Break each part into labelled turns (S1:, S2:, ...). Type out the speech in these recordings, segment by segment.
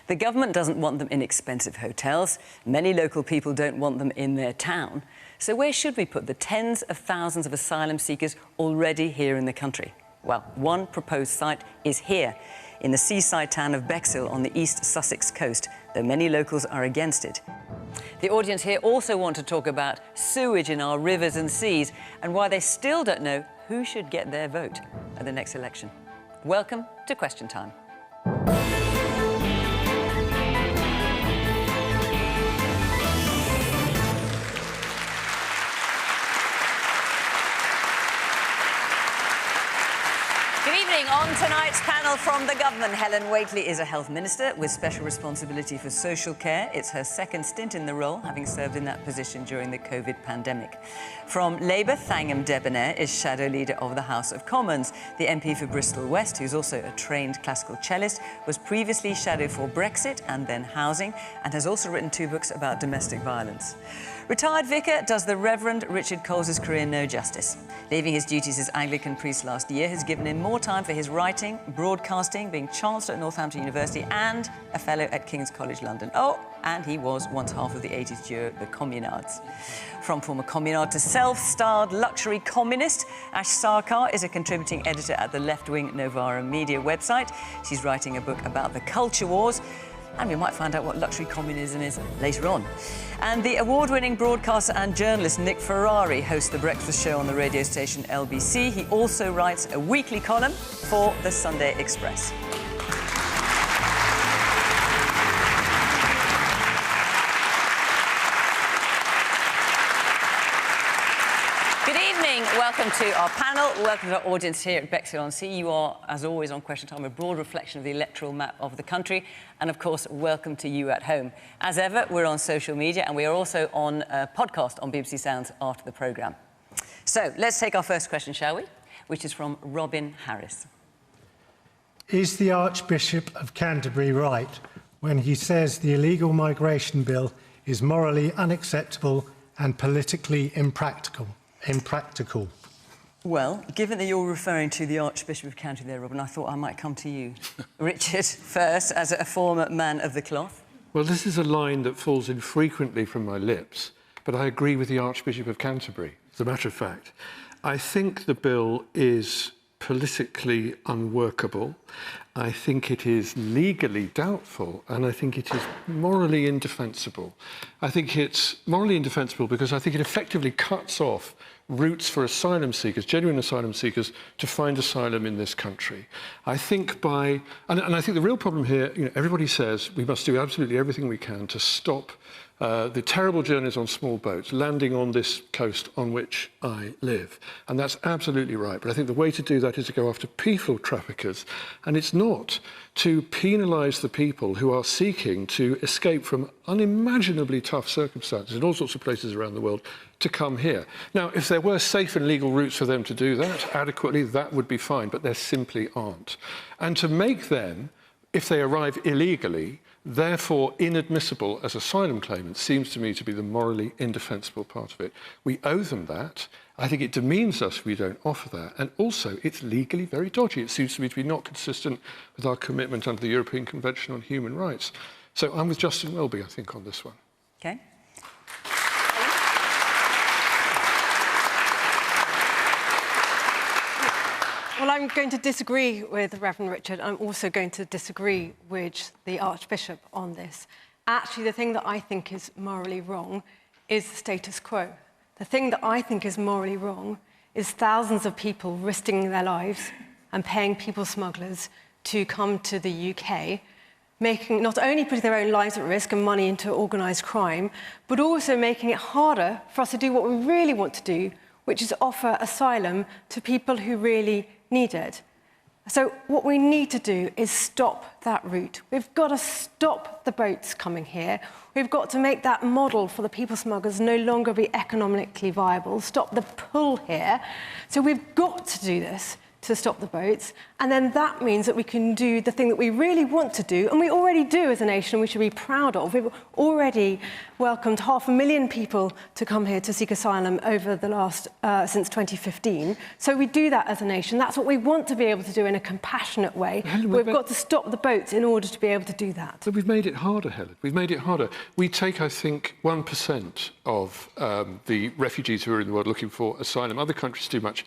S1: The government doesn't want them in expensive hotels. Many local people don't want them in their town. So where should we put the tens of thousands of asylum seekers already here in the country? Well, one proposed site is here, in the seaside town of Bexhill on the East Sussex coast, though many locals are against it. The audience here also want to talk about sewage in our rivers and seas and why they still don't know who should get their vote at the next election. Welcome to Question Time. On tonight's panel from the government, Helen Whately is a health minister with special responsibility for social care. It's her second stint in the role, having served in that position during the COVID pandemic. From Labour, Thangam Debbonaire is shadow leader of the House of Commons. The MP for Bristol West, who's also a trained classical cellist, was previously shadow for Brexit and then housing, and has also written 2 books about domestic violence. Retired vicar does the Reverend Richard Coles's career no justice. Leaving his duties as Anglican priest last year has given him more time for his writing, broadcasting, being Chancellor at Northampton University and a Fellow at King's College London. Oh, and he was once half of the 80s duo, the Communards. From former Communard to self-styled luxury communist, Ash Sarkar is a contributing editor at the left-wing Novara Media website. She's writing a book about the culture wars, and we might find out what luxury communism is later on. And the award-winning broadcaster and journalist Nick Ferrari hosts the breakfast show on the radio station LBC. He also writes a weekly column for the Sunday Express. Welcome to our panel. Welcome to our audience here at Bexhill-on-Sea. You are, as always, on Question Time, a broad reflection of the electoral map of the country. And, of course, welcome to you at home. As ever, we're on social media and we are also on a podcast on BBC Sounds after the programme. So, let's take our first question, shall we? Which is from Robin Harris.
S2: Is the Archbishop of Canterbury right when he says the illegal migration bill is morally unacceptable and politically impractical?
S1: Well, given that you're referring to the Archbishop of Canterbury there, Robin, I thought I might come to you, Richard, first, as a former man of the cloth.
S3: Well, this is a line that falls infrequently from my lips, but I agree with the Archbishop of Canterbury, as a matter of fact. I think the bill is politically unworkable. I think it is legally doubtful, and I think it is morally indefensible. I think it's morally indefensible because I think it effectively cuts off routes for asylum seekers, genuine asylum seekers, to find asylum in this country. I think and I think the real problem here, everybody says we must do absolutely everything we can to stop the terrible journeys on small boats landing on this coast on which I live. And that's absolutely right. But I think the way to do that is to go after people traffickers. And it's not to penalise the people who are seeking to escape from unimaginably tough circumstances in all sorts of places around the world to come here. Now, if there were safe and legal routes for them to do that adequately, that would be fine. But there simply aren't. And to make them, if they arrive illegally, therefore inadmissible as asylum claimants seems to me to be the morally indefensible part of it. We owe them that. I think it demeans us if we don't offer that. And also, it's legally very dodgy. It seems to me to be not consistent with our commitment under the European Convention on Human Rights. So I'm with Justin Welby, I think, on this one.
S1: OK.
S4: Well, I'm going to disagree with Reverend Richard. I'm also going to disagree with the Archbishop on this. Actually, the thing that I think is morally wrong is the status quo. The thing that I think is morally wrong is thousands of people risking their lives and paying people smugglers to come to the UK, not only putting their own lives at risk and money into organised crime, but also making it harder for us to do what we really want to do, which is offer asylum to people who really need it. So what we need to do is stop that route. We've got to stop the boats coming here. We've got to make that model for the people smugglers no longer be economically viable, stop the pull here. So we've got to do this to stop the boats, and then that means that we can do the thing that we really want to do, and we already do as a nation, we should be proud of. We've already welcomed 500,000 people to come here to seek asylum over the last, since 2015. So we do that as a nation. That's what we want to be able to do in a compassionate way.
S3: Helen,
S4: we've got to stop the boats in order to be able to do that.
S3: But we've made it harder, Helen. We've made it harder. We take, I think, 1% of the refugees who are in the world looking for asylum. Other countries do much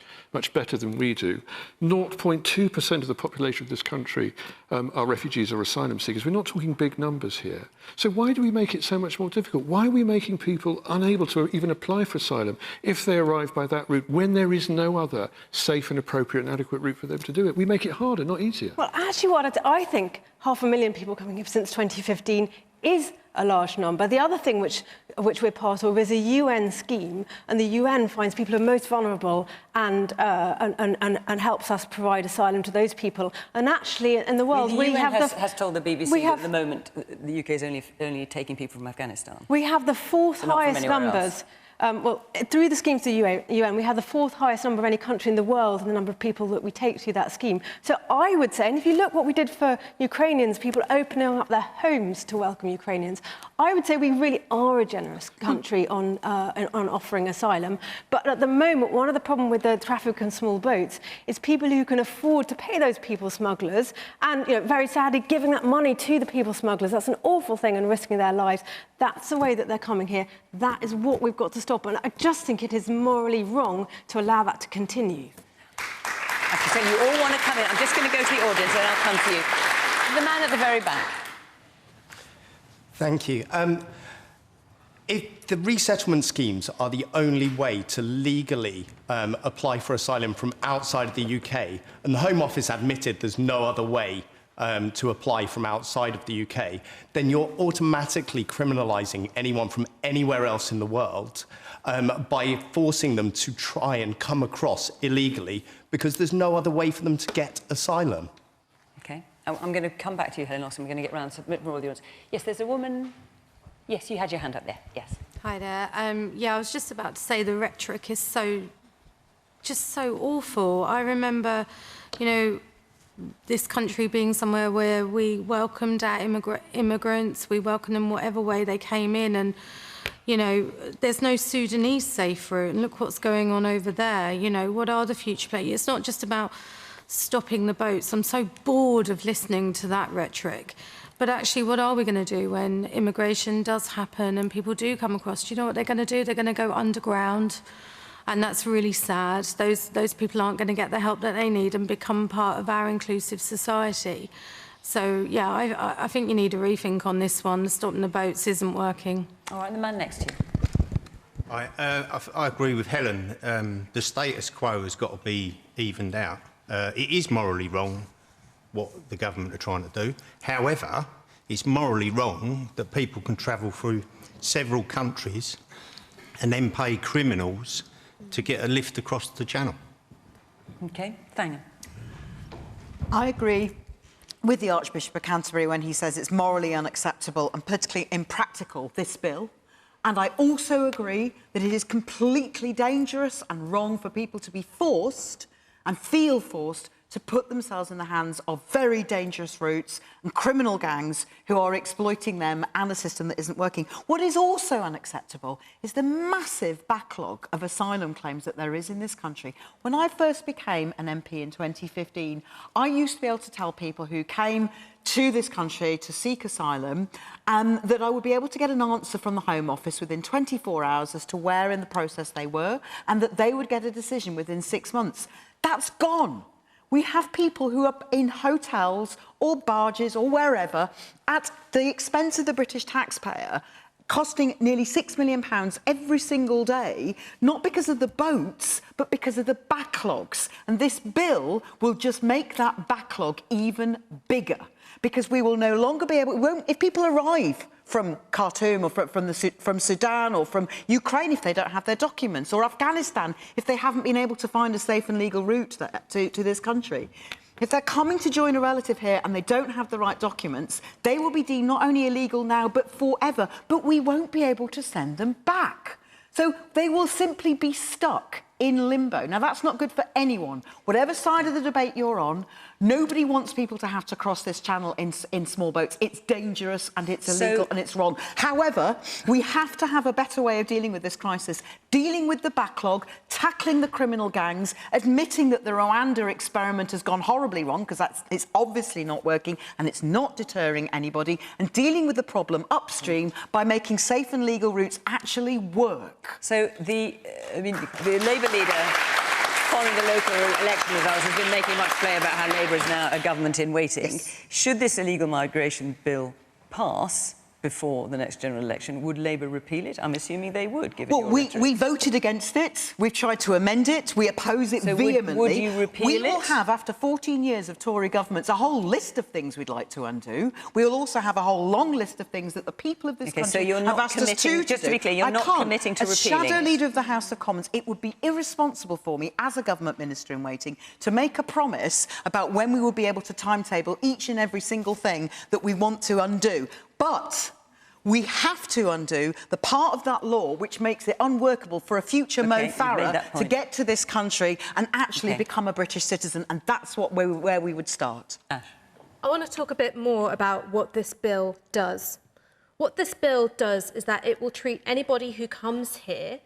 S3: better than we do. 0.2% of the population of this country are refugees or asylum seekers. We're not talking big numbers here. So why do we make it so much more difficult? Why are we making people unable to even apply for asylum if they arrive by that route when there is no other safe and appropriate and adequate route for them to do it? We make it harder, not easier.
S4: Well, actually, what I think 500,000 people coming here since 2015 is a large number. The other thing which we're part of is a UN scheme, and the UN finds people who are most vulnerable and helps us provide asylum to those people. And actually, in the world,
S1: the UN has told the BBC that at the moment the UK is only taking people from Afghanistan.
S4: We have the fourth highest numbers. Well, through the scheme to the UN, we have the fourth highest number of any country in the world in the number of people that we take through that scheme. So I would say, and if you look what we did for Ukrainians, people opening up their homes to welcome Ukrainians, I would say we really are a generous country on offering asylum. But at the moment, one of the problems with the traffic in small boats is people who can afford to pay those people smugglers and, very sadly, giving that money to the people smugglers. That's an awful thing and risking their lives. That's the way that they're coming here. That is what we've got to stop. And I just think it is morally wrong to allow that to continue.
S1: I can tell you all want to come in. I'm just going to go to the audience and I'll come to you. The man at the very back.
S5: Thank you. If the resettlement schemes are the only way to legally apply for asylum from outside of the UK, and the Home Office admitted there's no other way to apply from outside of the UK, then you're automatically criminalising anyone from anywhere else in the world by forcing them to try and come across illegally because there's no other way for them to get asylum.
S1: OK. I'm going to come back to you, Helen Austin. We're going to get round to a bit more of the audience. Yes, there's a woman. Yes, you had your hand up there. Yes.
S6: Hi there. Yeah, I was just about to say the rhetoric is just so awful. I remember, this country being somewhere where we welcomed our immigrants, we welcomed them whatever way they came in, and, there's no Sudanese safe route, and look what's going on over there. What are the future plans? It's not just about stopping the boats. I'm so bored of listening to that rhetoric. But actually, what are we going to do when immigration does happen and people do come across? Do you know what they're going to do? They're going to go underground. And that's really sad. Those people aren't going to get the help that they need and become part of our inclusive society. So, yeah, I think you need a rethink on this one. Stopping the boats isn't working.
S1: All right, the man next to you.
S7: I agree with Helen. The status quo has got to be evened out. It is morally wrong what the government are trying to do. However, it's morally wrong that people can travel through several countries and then pay criminals to get a lift across the channel.
S1: OK, Thangam.
S8: I agree with the Archbishop of Canterbury when he says it's morally unacceptable and politically impractical, this bill. And I also agree that it is completely dangerous and wrong for people to be forced and feel forced to put themselves in the hands of very dangerous routes and criminal gangs who are exploiting them and a system that isn't working. What is also unacceptable is the massive backlog of asylum claims that there is in this country. When I first became an MP in 2015, I used to be able to tell people who came to this country to seek asylum that I would be able to get an answer from the Home Office within 24 hours as to where in the process they were, and that they would get a decision within 6 months. That's gone. We have people who are in hotels or barges or wherever at the expense of the British taxpayer, costing nearly £6 million every single day, not because of the boats, but because of the backlogs. And this bill will just make that backlog even bigger, because we will no longer be able... if people arrive from Khartoum or from Sudan or from Ukraine if they don't have their documents, or Afghanistan if they haven't been able to find a safe and legal route to this country. If they're coming to join a relative here and they don't have the right documents, they will be deemed not only illegal now but forever, but we won't be able to send them back. So they will simply be stuck in limbo. Now, that's not good for anyone. Whatever side of the debate you're on, nobody wants people to have to cross this channel in small boats. It's dangerous and it's illegal and it's wrong. However, we have to have a better way of dealing with this crisis, dealing with the backlog, tackling the criminal gangs, admitting that the Rwanda experiment has gone horribly wrong, because it's obviously not working and it's not deterring anybody, and dealing with the problem upstream by making safe and legal routes actually work.
S1: So the Labour leader, following the local election results, has been making much play about how Labour is now a government in waiting. Yes. Should this illegal migration bill pass before the next general election, would Labour repeal it? I'm assuming they would, given your rhetoric.
S8: We voted against it. We've tried to amend it. We oppose it vehemently.
S1: Would you repeal it?
S8: We will have, after 14 years of Tory governments, a whole list of things we'd like to undo. We'll also have a whole long list of things that the people of this country have asked us to do.
S1: Just to be clear, you're not committing to repealing.
S8: As Shadow Leader of the House of Commons, it would be irresponsible for me, as a government minister in waiting, to make a promise about when we will be able to timetable each and every single thing that we want to undo. But we have to undo the part of that law which makes it unworkable for a future Mo Farah to get to this country and actually become a British citizen, and that's where we would start.
S1: Ash.
S6: I want to talk a bit more about what this bill does. What this bill does is that it will treat anybody who comes here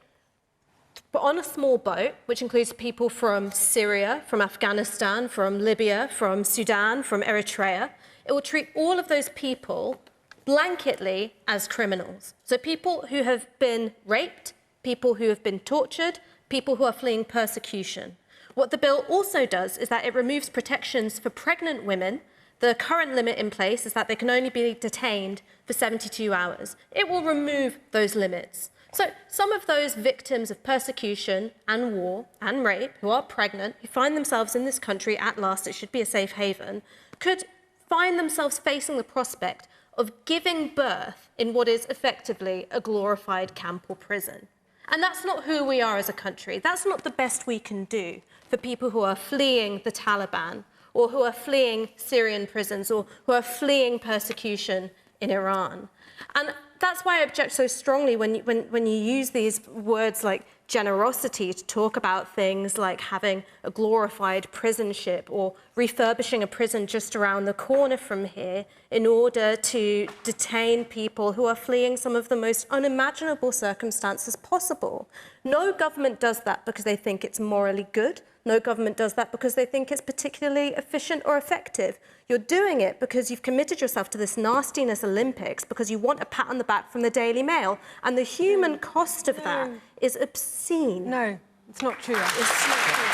S6: but on a small boat, which includes people from Syria, from Afghanistan, from Libya, from Sudan, from Eritrea. It will treat all of those people blanketly as criminals. So people who have been raped, people who have been tortured, people who are fleeing persecution. What the bill also does is that it removes protections for pregnant women. The current limit in place is that they can only be detained for 72 hours. It will remove those limits. So some of those victims of persecution and war and rape who are pregnant, who find themselves in this country at last, it should be a safe haven, could find themselves facing the prospect of giving birth in what is effectively a glorified camp or prison. And that's not who we are as a country. That's not the best we can do for people who are fleeing the Taliban, or who are fleeing Syrian prisons, or who are fleeing persecution in Iran. And that's why I object so strongly when you use these words like generosity to talk about things like having a glorified prison ship or refurbishing a prison just around the corner from here in order to detain people who are fleeing some of the most unimaginable circumstances possible. No government does that because they think it's morally good. No government does that because they think it's particularly efficient or effective. You're doing it because you've committed yourself to this nastiness Olympics because you want a pat on the back from the Daily Mail. And the human cost of that is obscene.
S4: No, it's not true.
S6: It's not true.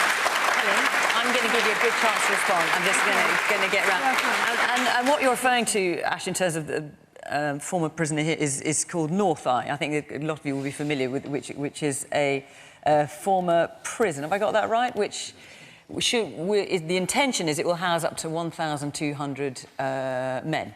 S1: I'm going to give you a good chance to respond. I'm just going to get round. And what you're referring to, Ash, in terms of the former prisoner here is called North Eye. I think a lot of you will be familiar with which is a former prison. Have I got that right? The intention is it will house up to 1,200 men.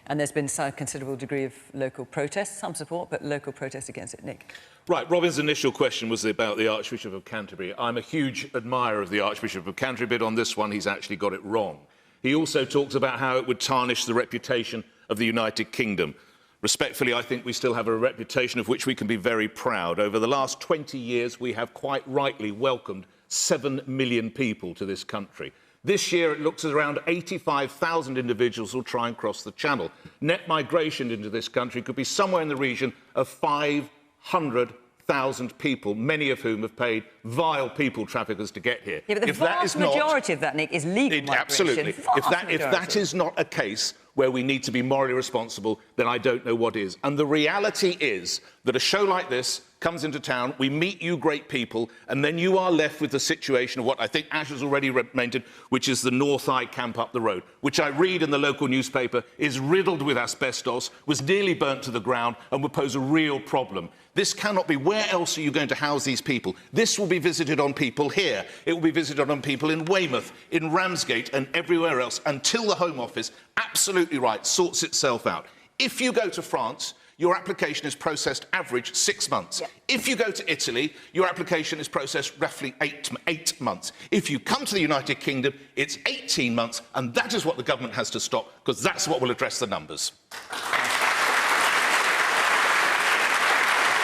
S1: And there's been a considerable degree of local protest, some support, but local protest against it. Nick.
S9: Right, Robin's initial question was about the Archbishop of Canterbury. I'm a huge admirer of the Archbishop of Canterbury, but on this one he's actually got it wrong. He also talks about how it would tarnish the reputation of the United Kingdom. Respectfully, I think we still have a reputation of which we can be very proud. Over the last 20 years, we have quite rightly welcomed 7 million people to this country. This year, it looks at around 85,000 individuals will try and cross the Channel. Net migration into this country could be somewhere in the region of 500,000 people, many of whom have paid vile people traffickers to get here.
S1: Yeah, but the vast majority of that, Nick, is legal migration.
S9: Absolutely. If that is not a case where we need to be morally responsible, then I don't know what is. And the reality is that a show like this comes into town, we meet you great people, and then you are left with the situation of what I think Ash has already mentioned, which is the North Eye camp up the road, which I read in the local newspaper is riddled with asbestos, was nearly burnt to the ground, and would pose a real problem. This cannot be. Where else are you going to house these people? This will be visited on people here. It will be visited on people in Weymouth, in Ramsgate, and everywhere else, until the Home Office, absolutely right, sorts itself out. If you go to France, your application is processed average 6 months. Yep. If you go to Italy, your application is processed roughly 8 months. If you come to the United Kingdom, it's 18 months, and that is what the government has to stop, because that's what will address the numbers.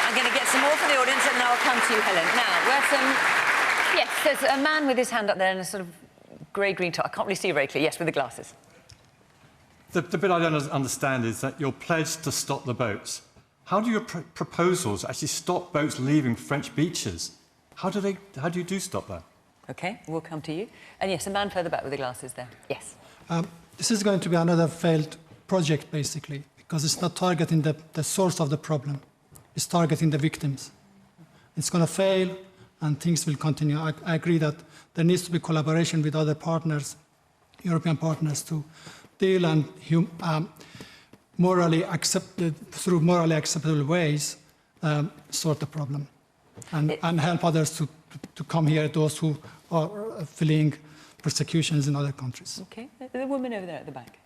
S1: I'm going to get some more from the audience, and then I'll come to you, Helen. Now, where's some... Yes, there's a man with his hand up there in a sort of grey-green top. I can't really see very clear. Yes, with the glasses.
S10: The bit I don't understand is that you're pledged to stop the boats. How do your proposals actually stop boats leaving French beaches? How do you stop that?
S1: OK, we'll come to you. And yes, a man further back with the glasses there. Yes.
S11: This is going to be another failed project, basically, because it's not targeting the source of the problem. It's targeting the victims. It's going to fail, and things will continue. I agree that there needs to be collaboration with other partners, European partners, to deal and through morally acceptable ways, sort the problem, and help others to come here, those who are fleeing persecutions in other countries.
S1: OK, the woman over there at the back.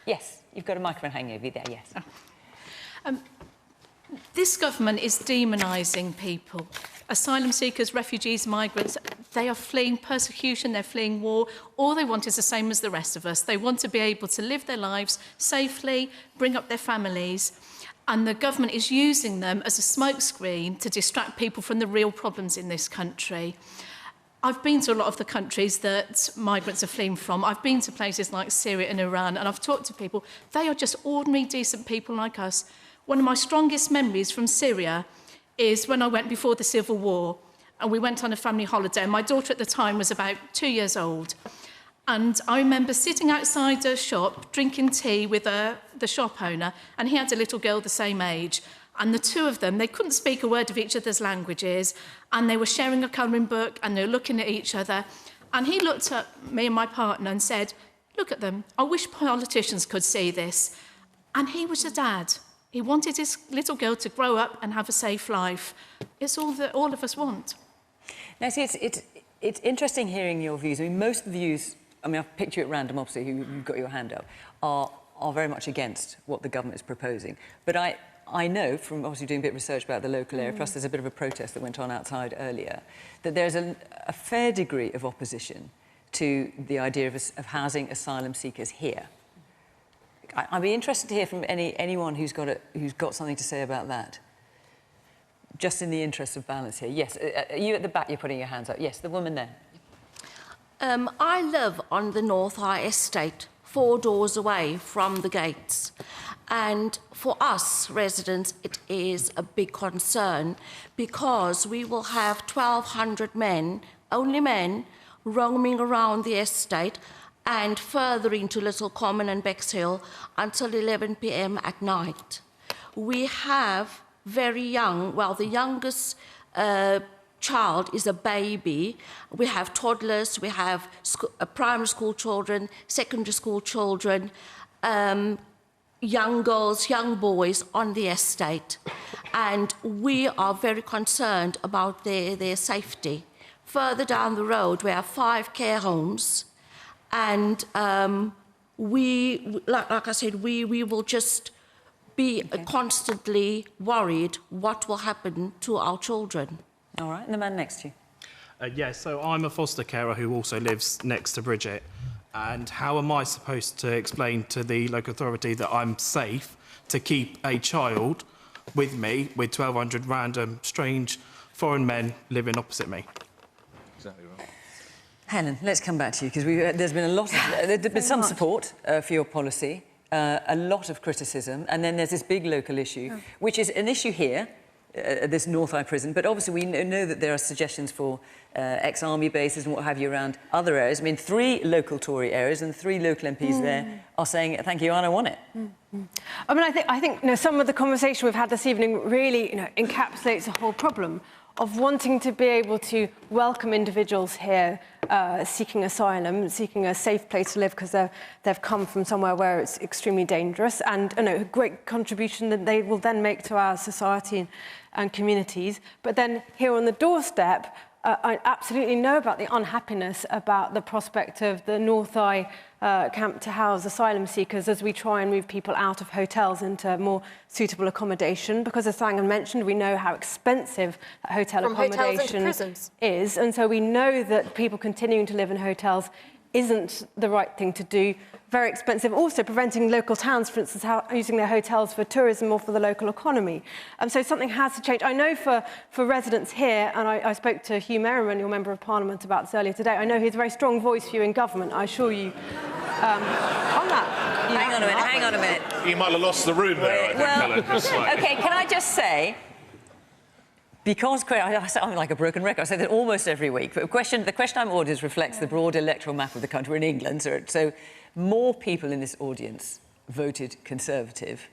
S1: Yes, you've got a microphone hanging over you there, yes.
S12: This government is demonising people. Asylum seekers, refugees, migrants, they are fleeing persecution, they're fleeing war. All they want is the same as the rest of us. They want to be able to live their lives safely, bring up their families, and the government is using them as a smokescreen to distract people from the real problems in this country. I've been to a lot of the countries that migrants are fleeing from. I've been to places like Syria and Iran, and I've talked to people. They are just ordinary, decent people like us. One of my strongest memories from Syria is when I went before the Civil War, and we went on a family holiday. My daughter at the time was about 2 years old. And I remember sitting outside a shop, drinking tea with the shop owner, and he had a little girl the same age. And the two of them, they couldn't speak a word of each other's languages, and they were sharing a colouring book, and they were looking at each other. And he looked at me and my partner and said, "Look at them. I wish politicians could see this." And he was a dad. He wanted his little girl to grow up and have a safe life. It's all that all of us want.
S1: Now, see, it's interesting hearing your views. I mean, most of the views, I mean, I've picked you at random, obviously, who've got your hand up, are very much against what the government is proposing. But I know, from obviously doing a bit of research about the local area, plus there's a bit of a protest that went on outside earlier, that there's a fair degree of opposition to the idea of housing asylum seekers here. I'd be interested to hear from anyone who's got something to say about that. Just in the interest of balance here. Yes, you at the back, you're putting your hands up. Yes, the woman there.
S13: I live on the North High Estate, 4 doors away from the gates. And for us residents, it is a big concern because we will have 1,200 men, only men, roaming around the estate and further into Little Common and Bexhill until 11 p.m. at night. We have very young, well, the youngest child is a baby. We have toddlers, we have primary school children, secondary school children, young girls, young boys on the estate. And we are very concerned about their safety. Further down the road, we have 5 care homes. And like I said, we will just be constantly worried what will happen to our children.
S1: All right, and the man next to you.
S14: Yeah, so I'm a foster carer who also lives next to Bridget. And how am I supposed to explain to the local authority that I'm safe to keep a child with me with 1,200 random, strange foreign men living opposite me?
S9: Exactly right.
S1: Helen, let's come back to you, because there's been a lot of... there's been some support for your policy, a lot of criticism, and then there's this big local issue, which is an issue here, this North Eye prison, but obviously we know that there are suggestions for ex-army bases and what have you around other areas. I mean, 3 local Tory areas and 3 local MPs there are saying, thank you, I don't want it.
S4: I mean, I think you know, some of the conversation we've had this evening really encapsulates the whole problem of wanting to be able to welcome individuals here seeking asylum, seeking a safe place to live because they've come from somewhere where it's extremely dangerous, and a great contribution that they will then make to our society and communities. But then here on the doorstep, I absolutely know about the unhappiness about the prospect of the North Eye camp to house asylum seekers as we try and move people out of hotels into more suitable accommodation, because as Thangam mentioned, we know how expensive hotel accommodation is, and so we know that people continuing to live in hotels isn't the right thing to do. Very expensive. Also preventing local towns, for instance, using their hotels for tourism or for the local economy. So something has to change. I know for residents here, and I spoke to Hugh Merriman, your Member of Parliament, about this earlier today. I know he's a very strong voice for you in government, I assure you. On that.
S1: Hang on a minute.
S9: You might have lost the room there, I think,
S1: OK, can I just say, because I'm like a broken record, I say that almost every week, but the question I'm orders reflects the broad electoral map of the country. We're in England, so more people in this audience voted Conservative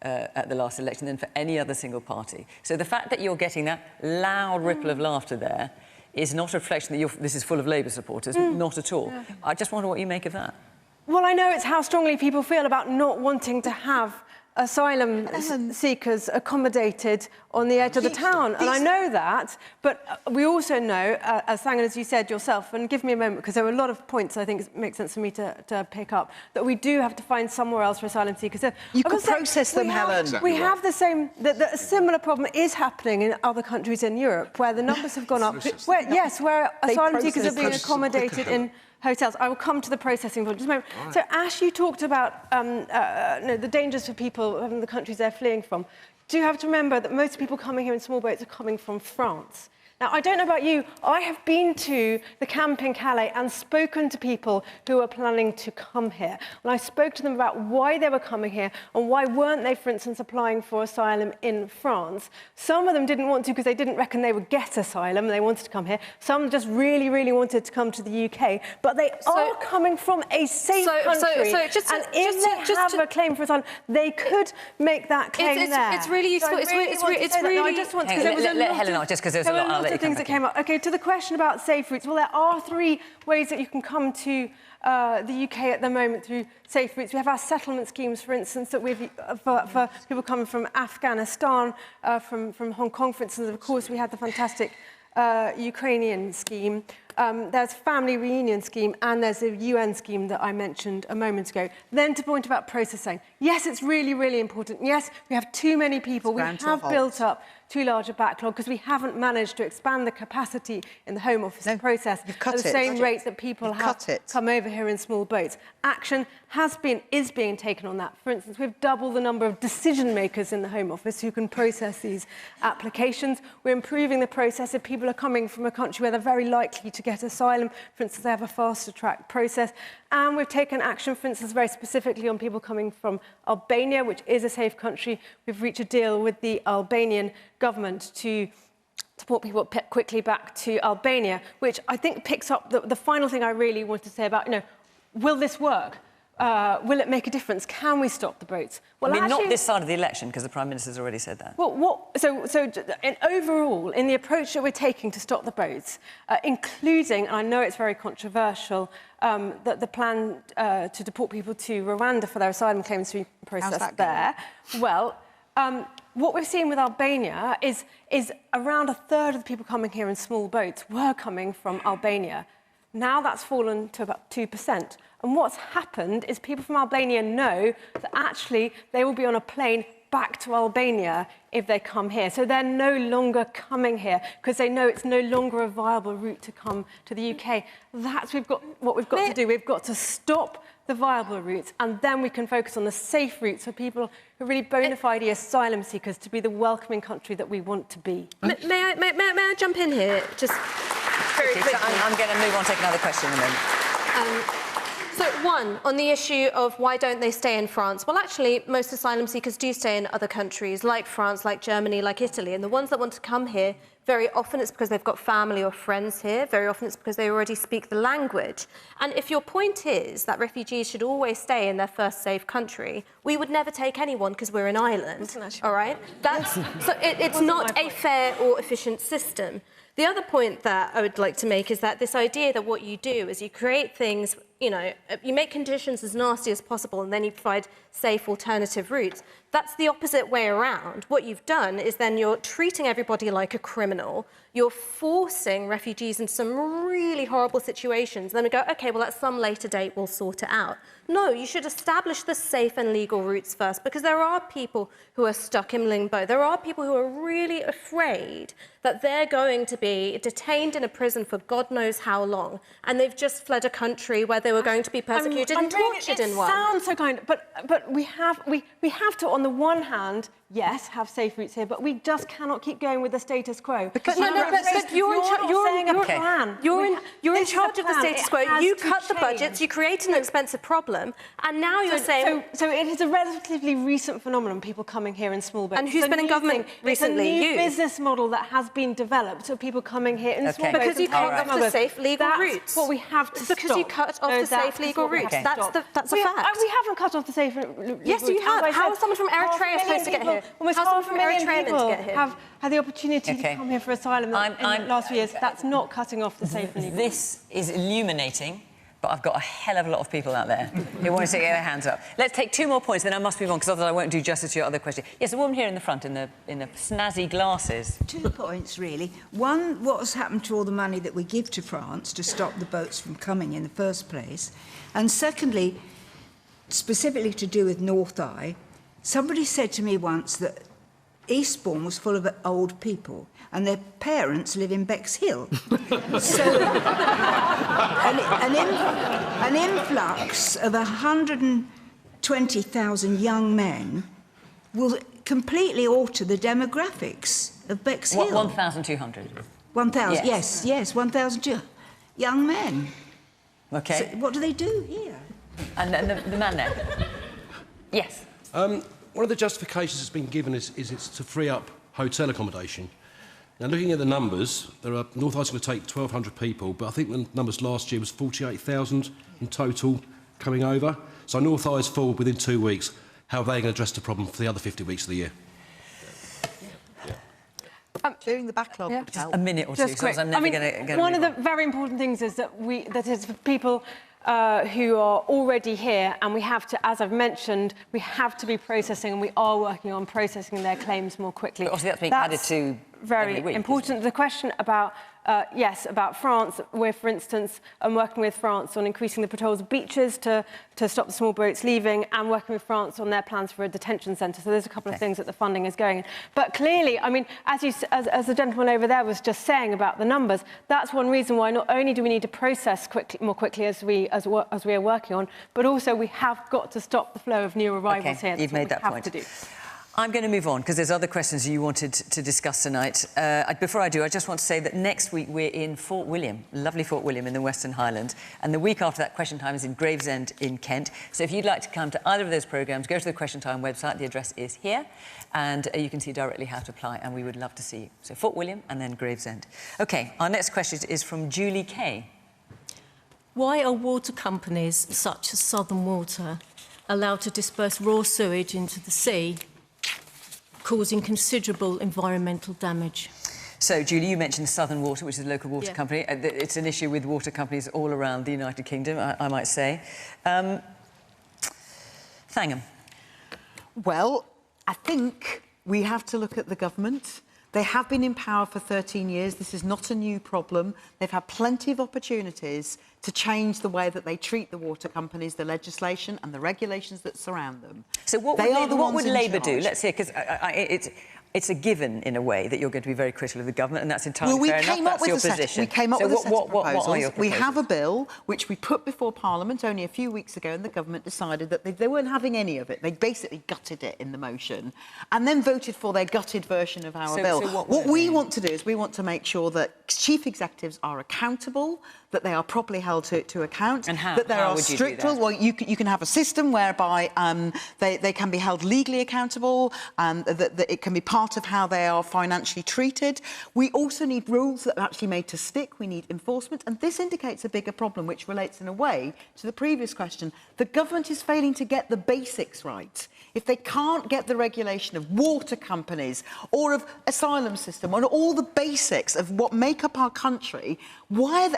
S1: at the last election than for any other single party. So the fact that you're getting that loud ripple of laughter there is not a reflection that this is full of Labour supporters, not at all. Yeah. I just wonder what you make of that.
S4: Well, I know it's how strongly people feel about not wanting to have asylum seekers accommodated on the edge of the town. And I know that, but we also know, as Thangam, as you said yourself, and give me a moment, because there were a lot of points I think it makes sense for me to pick up, that we do have to find somewhere else for asylum seekers.
S8: You can process them, Helen.
S4: We have the same, a similar problem is happening in other countries in Europe, where the numbers have gone up. Where asylum seekers are being accommodated in hotels. I will come to the processing point in just a moment. Right. So, Ash, you talked about the dangers for people in the countries they're fleeing from. Do you have to remember that most people coming here in small boats are coming from France? Now, I don't know about you, I have been to the camp in Calais and spoken to people who are planning to come here. And I spoke to them about why they were coming here and why weren't they, for instance, applying for asylum in France. Some of them didn't want to because they didn't reckon they would get asylum and they wanted to come here. Some just really, really wanted to come to the UK. But they are coming from a safe country. And if they have a claim for asylum, they could make that claim there.
S6: It's really useful.
S4: I just want to...
S1: Let Helen out, just because there's a lot
S4: of things that came up. OK, to the question about safe routes, well, there are 3 ways that you can come to the UK at the moment through safe routes. We have our settlement schemes, for instance, that we've for people coming from Afghanistan, from Hong Kong, for instance. Of course, we had the fantastic Ukrainian scheme. There's family reunion scheme, and there's a UN scheme that I mentioned a moment ago. Then to point about processing. Yes, it's really, really important. Yes, we have too many people. We have built up too large a backlog because we haven't managed to expand the capacity in the Home Office process at the same rate that people have come over here in small boats. Action is being taken on that. For instance, we've doubled the number of decision makers in the Home Office who can process these applications. We're improving the process if people are coming from a country where they're very likely to get asylum. For instance, they have a faster track process. And we've taken action, for instance, very specifically on people coming from Albania, which is a safe country. We've reached a deal with the Albanian government to support people quickly back to Albania, which I think picks up the final thing I really want to say about, will this work? Will it make a difference? Can we stop the boats?
S1: Well, I mean, not this side of the election, because the Prime Minister's already said that.
S4: Well, overall, in the approach that we're taking to stop the boats, including, and I know it's very controversial, that the plan to deport people to Rwanda for their asylum claims to be processed there. Well, what we've seen with Albania is around a third of the people coming here in small boats were coming from Albania. Now that's fallen to about 2%. And what's happened is people from Albania know that actually they will be on a plane back to Albania if they come here. So they're no longer coming here because they know it's no longer a viable route to come to the UK. That's what we've got to do. We've got to stop the viable routes, and then we can focus on the safe routes for people who are really bona fide asylum seekers to be the welcoming country that we want to be.
S15: May I jump in here? Just very quickly.
S1: I'm going to move on, take another question in a moment.
S15: So, one, on the issue of why don't they stay in France? Well, actually, most asylum seekers do stay in other countries, like France, like Germany, like Italy. And the ones that want to come here, very often it's because they've got family or friends here. Very often it's because they already speak the language. And if your point is that refugees should always stay in their first safe country, we would never take anyone because we're an island, all right? It's not a fair or efficient system. The other point that I would like to make is that this idea that what you do is you create things, you know, you make conditions as nasty as possible and then you provide safe alternative routes. That's the opposite way around. What you've done is then you're treating everybody like a criminal. You're forcing refugees into some really horrible situations. Then we go, OK, well, at some later date, we'll sort it out. No, you should establish the safe and legal routes first, because there are people who are stuck in limbo. There are people who are really afraid that they're going to be detained in a prison for God knows how long, and they've just fled a country where they were going to be persecuted and tortured in one.
S4: It sounds so kind, but we have to, on the one hand, yes, have safe routes here, but we just cannot keep going with the status quo.
S15: But you're in charge of the status quo. You cut the budgets, you create an expensive problem, and now you're saying...
S4: So it is a relatively recent phenomenon, people coming here in small boats.
S15: And who's been in government recently?
S4: It's a new business model that has been developed of people coming here in small boats.
S15: Because you cut off the safe legal routes.
S4: That's what we have to stop.
S15: Because you cut off the safe legal routes. That's a fact.
S4: We haven't cut off the safe legal routes.
S15: Yes, you have. How is someone from Eritrea supposed to get here?
S4: Almost half a million people have had the opportunity to come here for asylum in the last few years. That's not cutting off the safe and legal.
S1: This is illuminating, but I've got a hell of a lot of people out there who want to get their hands up. Let's take 2 more points, then I must move on, because otherwise I won't do justice to your other question. Yes, a woman here in the front in the snazzy glasses.
S16: 2 points, really. One, what has happened to all the money that we give to France to stop the boats from coming in the first place? And secondly, specifically to do with North Eye, somebody said to me once that Eastbourne was full of old people and their parents live in Bexhill. So an influx of 120,000 young men will completely alter the demographics of Bexhill.
S1: 1,200?
S16: 1,000, yes, 1,200 young men.
S1: OK.
S16: So what do they do here?
S1: And the man there. Yes.
S17: One of the justifications that's been given is it's to free up hotel accommodation. Now, looking at the numbers, North Eye's going to take 1,200 people, but I think the numbers last year was 48,000 in total coming over. So North Eye's full within 2 weeks. How are they going to address the problem for the other 50 weeks of the year?
S8: Clearing the backlog. Yeah.
S1: Just a minute or two, because I'm never going to...
S4: One of the very important things is that it's for people who are already here, and we have to, as I've mentioned, we have to be processing, and we are working on processing their claims more quickly.
S1: But obviously that's being added to
S4: very
S1: every week,
S4: important. The question about, about France, we're, for instance, working with France on increasing the patrols of beaches to stop the small boats leaving, and working with France on their plans for a detention centre. So there's a couple of things that the funding is going in. But clearly, I mean, as the gentleman over there was just saying about the numbers, that's one reason why not only do we need to process more quickly as we are working on, but also we have got to stop the flow of new arrivals here.
S1: You've made that point. I'm going to move on, because there's other questions you wanted to discuss tonight. Before I do, I just want to say that next week we're in Fort William, lovely Fort William in the Western Highlands, and the week after that, Question Time is in Gravesend in Kent. So if you'd like to come to either of those programmes, go to the Question Time website. The address is here, and you can see directly how to apply, and we would love to see you. So Fort William and then Gravesend. OK, our next question is from Julie Kay.
S18: Why are water companies, such as Southern Water, allowed to disperse raw sewage into the sea, causing considerable environmental damage?
S1: So, Julie, you mentioned Southern Water, which is a local water company. It's an issue with water companies all around the United Kingdom, I might say. Thangam.
S8: Well, I think we have to look at the government. They have been in power for 13 years. This is not a new problem. They've had plenty of opportunities to change the way that they treat the water companies, the legislation and the regulations that surround them.
S1: So what would Labour do? Let's hear, because it's a given, in a way, that you're going to be very critical of the government, and that's entirely fair enough. That's your position.
S8: We came up with a set of proposals.
S1: What are your proposals?
S8: We have a bill which we put before Parliament only a few weeks ago, and the government decided that they weren't having any of it. They basically gutted it in the motion, and then voted for their gutted version of our bill. So what we want to do is we want to make sure that chief executives are accountable, that they are properly held to account,
S1: and
S8: that there are strict rules. Well, you can have a system whereby they can be held legally accountable, and that it can be part of how they are financially treated. We also need rules that are actually made to stick. We need enforcement, and this indicates a bigger problem, which relates in a way to the previous question. The government is failing to get the basics right. If they can't get the regulation of water companies or of asylum system, on all the basics of what make up our country, why are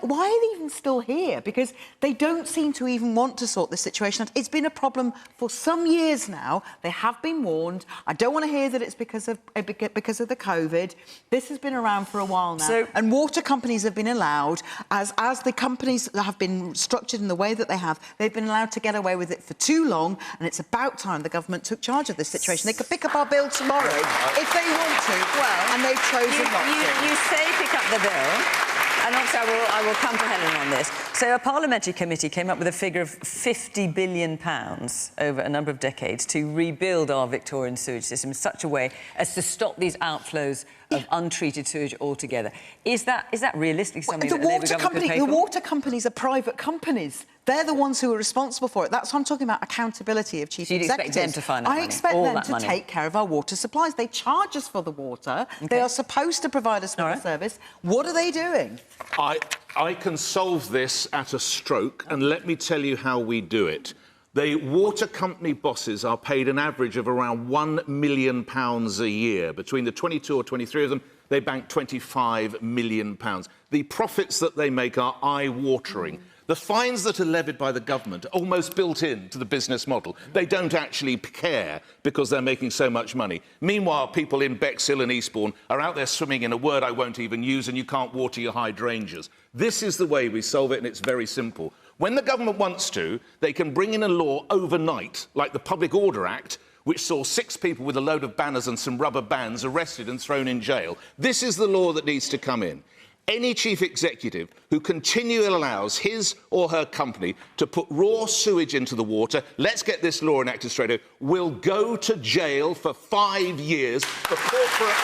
S8: even still here? Because they don't seem to even want to sort this situation out. It's been a problem for some years now. They have been warned. I don't want to hear that it's because of the COVID. This has been around for a while now. And water companies have been allowed, as the companies have been structured in the way that they have, they've been allowed to get away with it for too long, and it's about time the government took charge of this situation. They could pick up our bill tomorrow if they want to, and they've chosen not to.
S1: You say pick up the bill. And also, I will come to Helen on this. So a parliamentary committee came up with a figure of £50 billion over a number of decades to rebuild our Victorian sewage system in such a way as to stop these outflows of untreated sewage altogether. Is that realistically something that the Labour government could pay for?
S8: The water companies are private companies. They're the ones who are responsible for it. That's what I'm talking about, accountability of chief executives.
S1: You'd expect them to find that money?
S8: I expect them to take care of our water supplies. They charge us for the water. Okay. They are supposed to provide us with a service. What are they doing?
S9: I can solve this at a stroke, and let me tell you how we do it. The water company bosses are paid an average of around £1 million a year. Between the 22 or 23 of them, they bank £25 million. The profits that they make are eye-watering. The fines that are levied by the government are almost built into the business model. They don't actually care because they're making so much money. Meanwhile, people in Bexhill and Eastbourne are out there swimming in a word I won't even use, and you can't water your hydrangeas. This is the way we solve it, and it's very simple. When the government wants to, they can bring in a law overnight, like the Public Order Act, which saw 6 people with a load of banners and some rubber bands arrested and thrown in jail. This is the law that needs to come in. Any chief executive who continually allows his or her company to put raw sewage into the water, let's get this law enacted straight away, will go to jail for 5 years for corporate...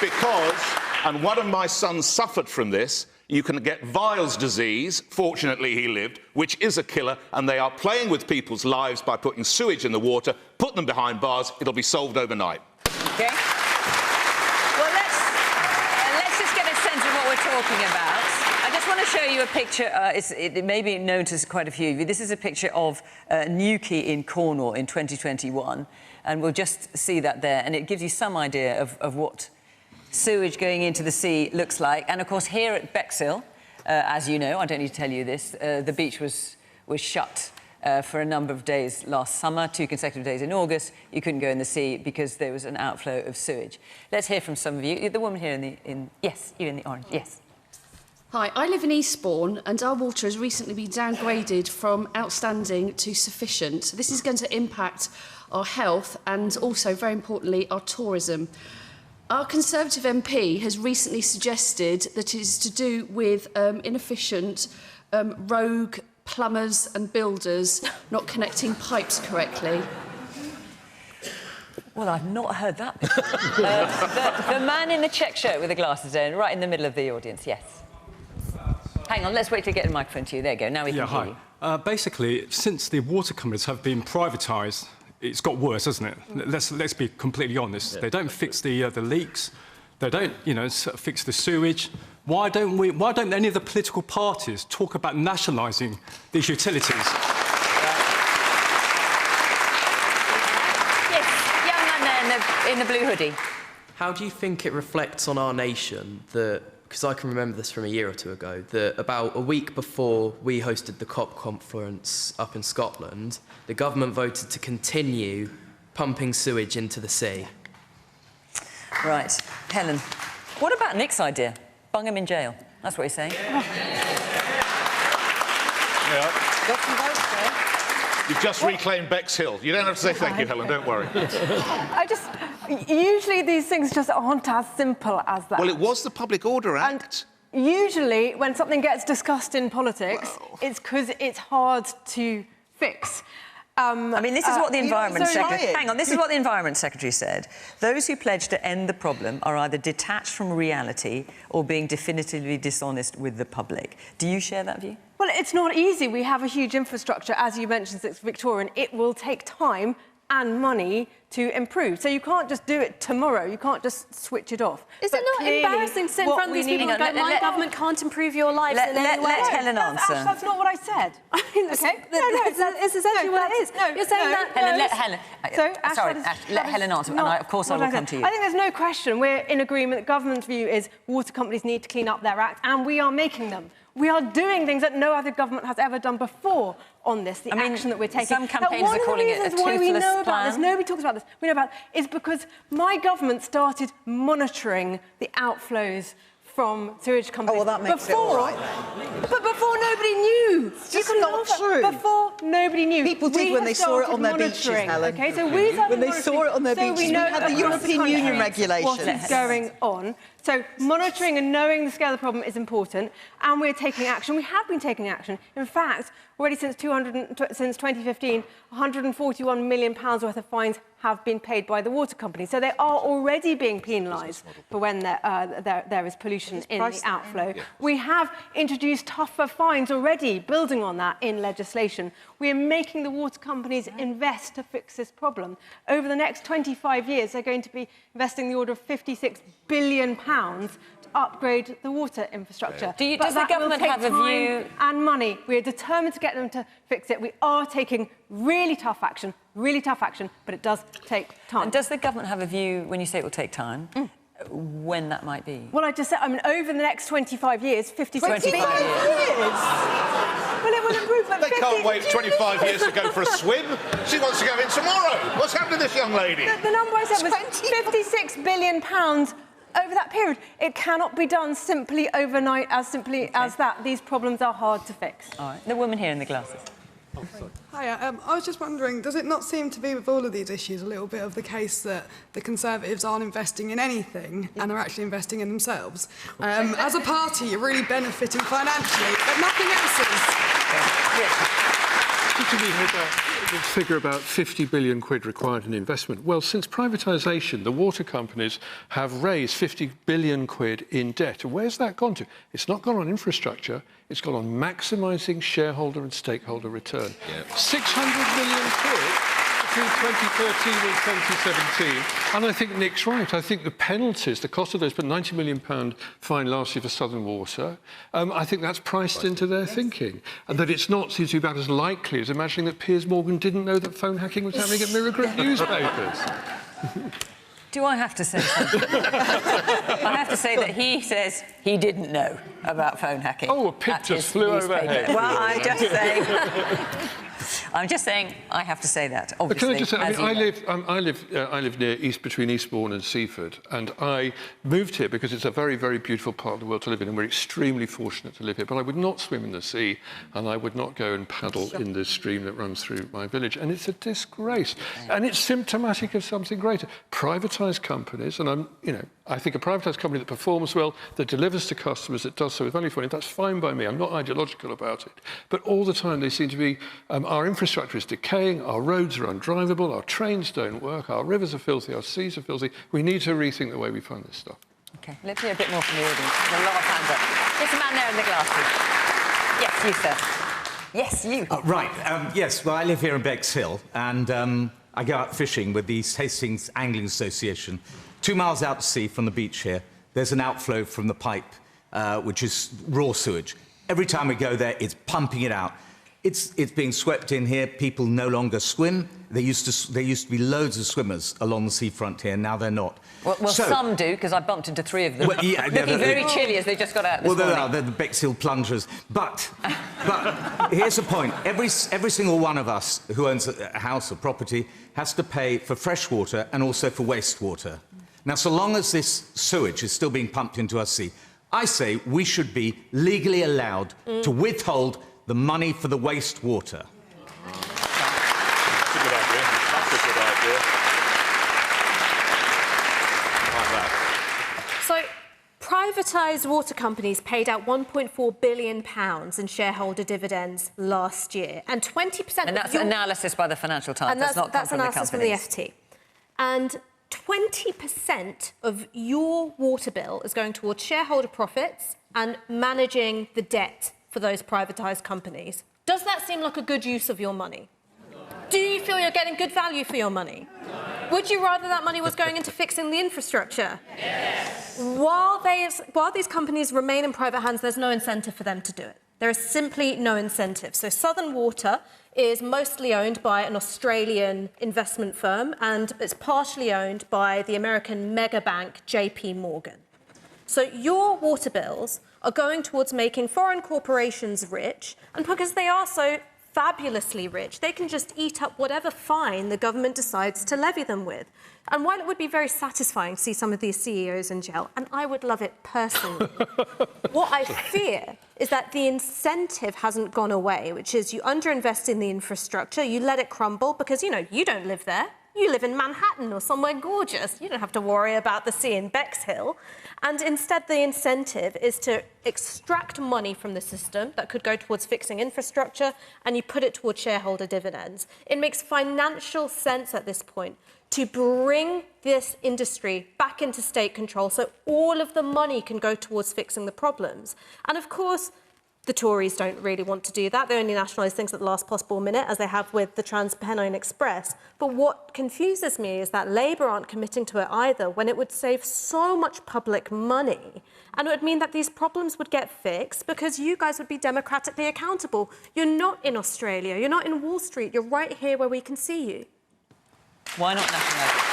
S9: Because, and one of my sons suffered from this, you can get Weil's disease, fortunately he lived, which is a killer, and they are playing with people's lives by putting sewage in the water, put them behind bars, it'll be solved overnight.
S1: OK. Well, let's just get a sense of what we're talking about. I just want to show you a picture. It may be known to quite a few of you. This is a picture of Newquay in Cornwall in 2021, and we'll just see that there, and it gives you some idea of what sewage going into the sea looks like. And of course here at Bexhill, as you know, I don't need to tell you this, the beach was shut for a number of days last summer, 2 consecutive days in August. You couldn't go in the sea because there was an outflow of sewage. Let's hear from some of you. The woman here yes, you in the orange, yes.
S19: Hi, I live in Eastbourne and our water has recently been downgraded from outstanding to sufficient. This is going to impact our health and also, very importantly, our tourism. Our Conservative MP has recently suggested that it is to do with inefficient rogue plumbers and builders not connecting pipes correctly.
S1: Well, I've not heard that before. The man in the check shirt with the glasses on, right in the middle of the audience, yes. Hang on, let's wait to get a microphone to you. There you go, now we can hear you.
S20: Basically, since the water companies have been privatised, it's got worse, hasn't it? Let's be completely honest. Yeah. They don't fix the leaks. They don't, fix the sewage. Why don't any of the political parties talk about nationalising these utilities?
S1: Yes, young man there in the blue hoodie.
S21: How do you think it reflects on our nation that, because I can remember this from a year or two ago, that about a week before we hosted the COP conference up in Scotland, the government voted to continue pumping sewage into the sea?
S1: Right. Helen, what about Nick's idea? Bung him in jail. That's what he's saying.
S9: Yeah.
S1: Got some votes there.
S9: You've just reclaimed Bexhill. You don't have to say thank you, Helen, don't worry.
S4: Usually these things just aren't as simple as that.
S9: Well, it was the Public Order Act.
S4: And usually, when something gets discussed in politics, it's because it's hard to fix.
S1: I mean, this is what the Environment Secretary... Hang on, this is what the Environment Secretary said. Those who pledge to end the problem are either detached from reality or being definitively dishonest with the public. Do you share that view?
S4: Well, it's not easy. We have a huge infrastructure. As you mentioned, it's Victorian. It will take time and money to improve. So you can't just do it tomorrow. You can't just switch it off.
S15: Is it not embarrassing to sit in front of these people and go, my government can't improve your lives in any way?
S1: Let Helen answer.
S4: That's not what I said.
S15: It's essentially what it is. You're saying that...
S1: Helen, let Helen... let Helen answer, and of course I will come to you.
S4: I think there's no question we're in agreement. The government's view is water companies need to clean up their act, and we are making them. We are doing things that no other government has ever done before on this, the action that we're taking.
S1: Some campaigns are calling it a toothless
S4: why we know
S1: plan.
S4: about this, nobody talks about this, we know about it, is because my government started monitoring the outflows from sewage companies.
S8: Oh, well, that makes it all right.
S4: But before nobody knew.
S8: It's just not true.
S4: Before nobody knew.
S8: People did when they saw it on their beaches, Helen.
S4: Okay, so we
S8: when they saw it on their beaches, we had the European Union regulations.
S4: What is going on? So monitoring and knowing the scale of the problem is important, and we're taking action. We have been taking action. In fact, already since 2015, £141 million worth of fines have been paid by the water companies. So they are already being penalised for when there is pollution in the outflow. Yeah. We have introduced tougher fines already, building on that in legislation. We are making the water companies invest to fix this problem. Over the next 25 years, they're going to be investing the order of £56 billion to upgrade the water infrastructure.
S1: Does the government have a view?
S4: And money. We are determined to get them to fix it. We are taking really tough action, but it does take time.
S1: And does the government have a view, when you say it will take time, when that might be?
S4: Well, I just said, I mean, over the next 25 years, 56 billion
S1: years.
S4: Well, it will improve, but
S9: they can't wait 25 years to go for a swim. She wants to go in tomorrow. What's happened to this young lady?
S4: The number I said was £56 billion over that period. It cannot be done simply overnight, as that. These problems are hard to fix.
S1: All right. The woman here in the glasses.
S2: Hiya. I was just wondering, does it not seem to be, with all of these issues, a little bit of the case that the Conservatives aren't investing in anything and are actually investing in themselves? As a party, you're really benefiting financially, but nothing else is.
S3: Did we hear the figure about 50 billion quid required in investment? Well, since privatisation, the water companies have raised 50 billion quid in debt. And where's that gone to? It's not gone on infrastructure. It's gone on maximising shareholder and stakeholder return. Yep. 600 million quid between 2013 and 2017. And I think Nick's right. I think the penalties, the cost of those, but £90 million fine last year for Southern Water, I think that's priced into their thinking. And that it's not seems to be about as likely as imagining that Piers Morgan didn't know that phone hacking was happening at Mirror Group newspapers.
S1: Do I have to say something? I have to say that he says he didn't know about phone hacking.
S3: Oh, a pig just flew overhead.
S1: Well, I'm just saying I have to say that, obviously.
S3: Can I just say, I live near between Eastbourne and Seaford, and I moved here because it's a very, very beautiful part of the world to live in, and we're extremely fortunate to live here. But I would not swim in the sea, and I would not go and paddle in the stream that runs through my village. And it's a disgrace, and it's symptomatic of something greater. Privatised companies, and I think a privatised company that performs well, that delivers to customers, that does so with value for money, that's fine by me. I'm not ideological about it. But all the time they seem to be, our infrastructure is decaying, our roads are undrivable, our trains don't work, our rivers are filthy, our seas are filthy. We need to rethink the way we fund this stuff.
S1: OK, let's hear a bit more from the audience. There's a lot of hands up. There's a man there in the glasses. Yes, you, sir. Yes, you.
S22: Right, yes, well, I live here in Bexhill, and I go out fishing with the Hastings Angling Association. 2 miles out to sea from the beach here, there's an outflow from the pipe, which is raw sewage. Every time we go there, it's pumping it out. It's being swept in here. People no longer swim. There used to be loads of swimmers along the seafront here. Now they're not.
S1: Well, some do, because I bumped into 3 of them. Well, yeah, looking very chilly as they just got out this morning.
S22: Well, they're the Bexhill plungers. But here's the point. Every single one of us who owns a house or property has to pay for fresh water and also for wastewater. Now, so long as this sewage is still being pumped into our sea, I say we should be legally allowed to withhold the money for the wastewater.
S9: That's a good idea. That's a good idea. Like that.
S15: So, privatised water companies paid out £1.4 billion in shareholder dividends last year, and 20%.
S1: And that's analysis by the Financial Times.
S15: And that's analysis from the FT. And 20% of your water bill is going towards shareholder profits and managing the debt for those privatised companies. Does that seem like a good use of your money? Do you feel you're getting good value for your money? Would you rather that money was going into fixing the infrastructure? Yes. While these companies remain in private hands, there's no incentive for them to do it. There is simply no incentive. So Southern Water is mostly owned by an Australian investment firm, and it's partially owned by the American mega bank JP Morgan. So your water bills are going towards making foreign corporations rich, and because they are so fabulously rich, they can just eat up whatever fine the government decides to levy them with. And while it would be very satisfying to see some of these CEOs in jail, and I would love it personally, what I fear is that the incentive hasn't gone away, which is you underinvest in the infrastructure, you let it crumble because, you know, you don't live there. You live in Manhattan or somewhere gorgeous. You don't have to worry about the sea in Bexhill. And instead, the incentive is to extract money from the system that could go towards fixing infrastructure, and you put it towards shareholder dividends. It makes financial sense at this point to bring this industry back into state control so all of the money can go towards fixing the problems. And of course, the Tories don't really want to do that. They only nationalise things at the last possible minute, as they have with the Trans-Pennine Express. But what confuses me is that Labour aren't committing to it either, when it would save so much public money. And it would mean that these problems would get fixed because you guys would be democratically accountable. You're not in Australia. You're not in Wall Street. You're right here where we can see you.
S1: Why not nationalise it?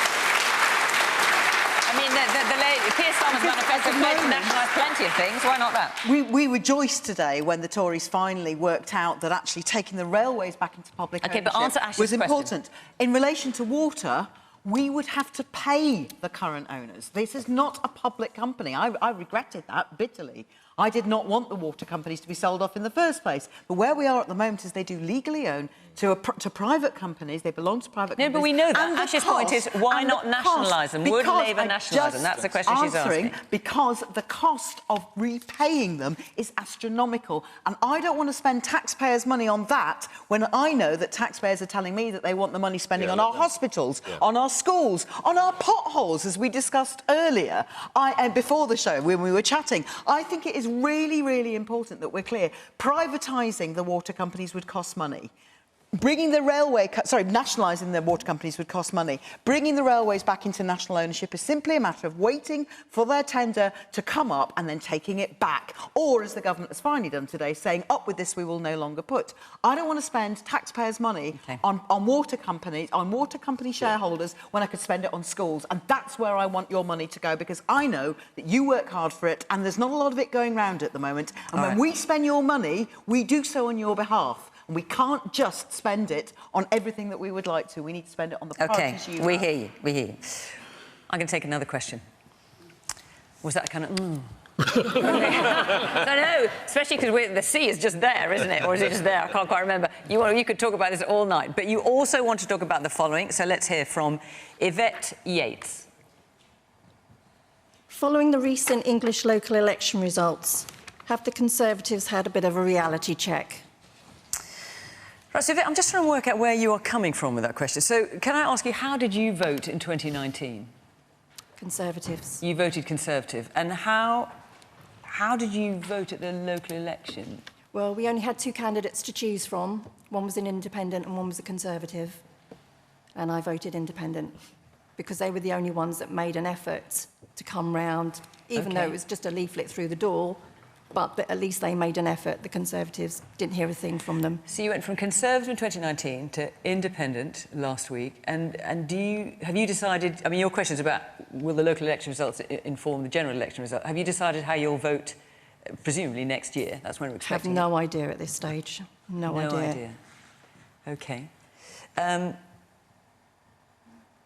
S1: I mean, the Keir Starmer's manifesto pledged to nationalise plenty of things. Why not that?
S8: We rejoiced today when the Tories finally worked out that actually taking the railways back into public ownership
S1: but answer Ash's
S8: was important.
S1: question.
S8: In relation to water, we would have to pay the current owners. This is not a public company. I regretted that bitterly. I did not want the water companies to be sold off in the first place. But where we are at the moment is they do legally own to private companies. They belong to private companies.
S1: No, but we know that. Ash's point is, why not nationalise them? Would Labour nationalise them? That's the question she's asking.
S8: Because the cost of repaying them is astronomical. And I don't want to spend taxpayers' money on that when I know that taxpayers are telling me that they want the money spending on our hospitals, on our schools, on our potholes, as we discussed earlier before the show when we were chatting. I think it is really, really important that we're clear. Privatising the water companies would cost money. Nationalising the water companies would cost money. Bringing the railways back into national ownership is simply a matter of waiting for their tender to come up and then taking it back. Or, as the government has finally done today, saying, up with this we will no longer put. I don't want to spend taxpayers' money on water companies, on water company shareholders, when I could spend it on schools. And that's where I want your money to go, because I know that you work hard for it and there's not a lot of it going round at the moment. And when we spend your money, we do so on your behalf. And we can't just spend it on everything that we would like to. We need to spend it on the priorities you have.
S1: We hear you. We hear you. I'm going to take another question. Was that kind of... I know, especially because the sea is just there, isn't it? Or is it just there? I can't quite remember. You could talk about this all night. But you also want to talk about the following. So let's hear from Yvette Yates.
S5: Following the recent English local election results, have the Conservatives had a bit of a reality check?
S1: Right, so I'm just trying to work out where you are coming from with that question. So can I ask you, how did you vote in 2019?
S5: Conservatives.
S1: You voted Conservative. And how did you vote at the local election?
S5: Well, we only had two candidates to choose from. One was an independent and one was a Conservative. And I voted independent because they were the only ones that made an effort to come round, even though it was just a leaflet through the door. But at least they made an effort. The Conservatives didn't hear a thing from them.
S1: So you went from Conservative in 2019 to Independent last week. And have you decided... I mean, your question's about will the local election results inform the general election result. Have you decided how you'll vote, presumably next year? That's when we're expecting
S5: I have no idea at this stage. No idea.
S1: OK.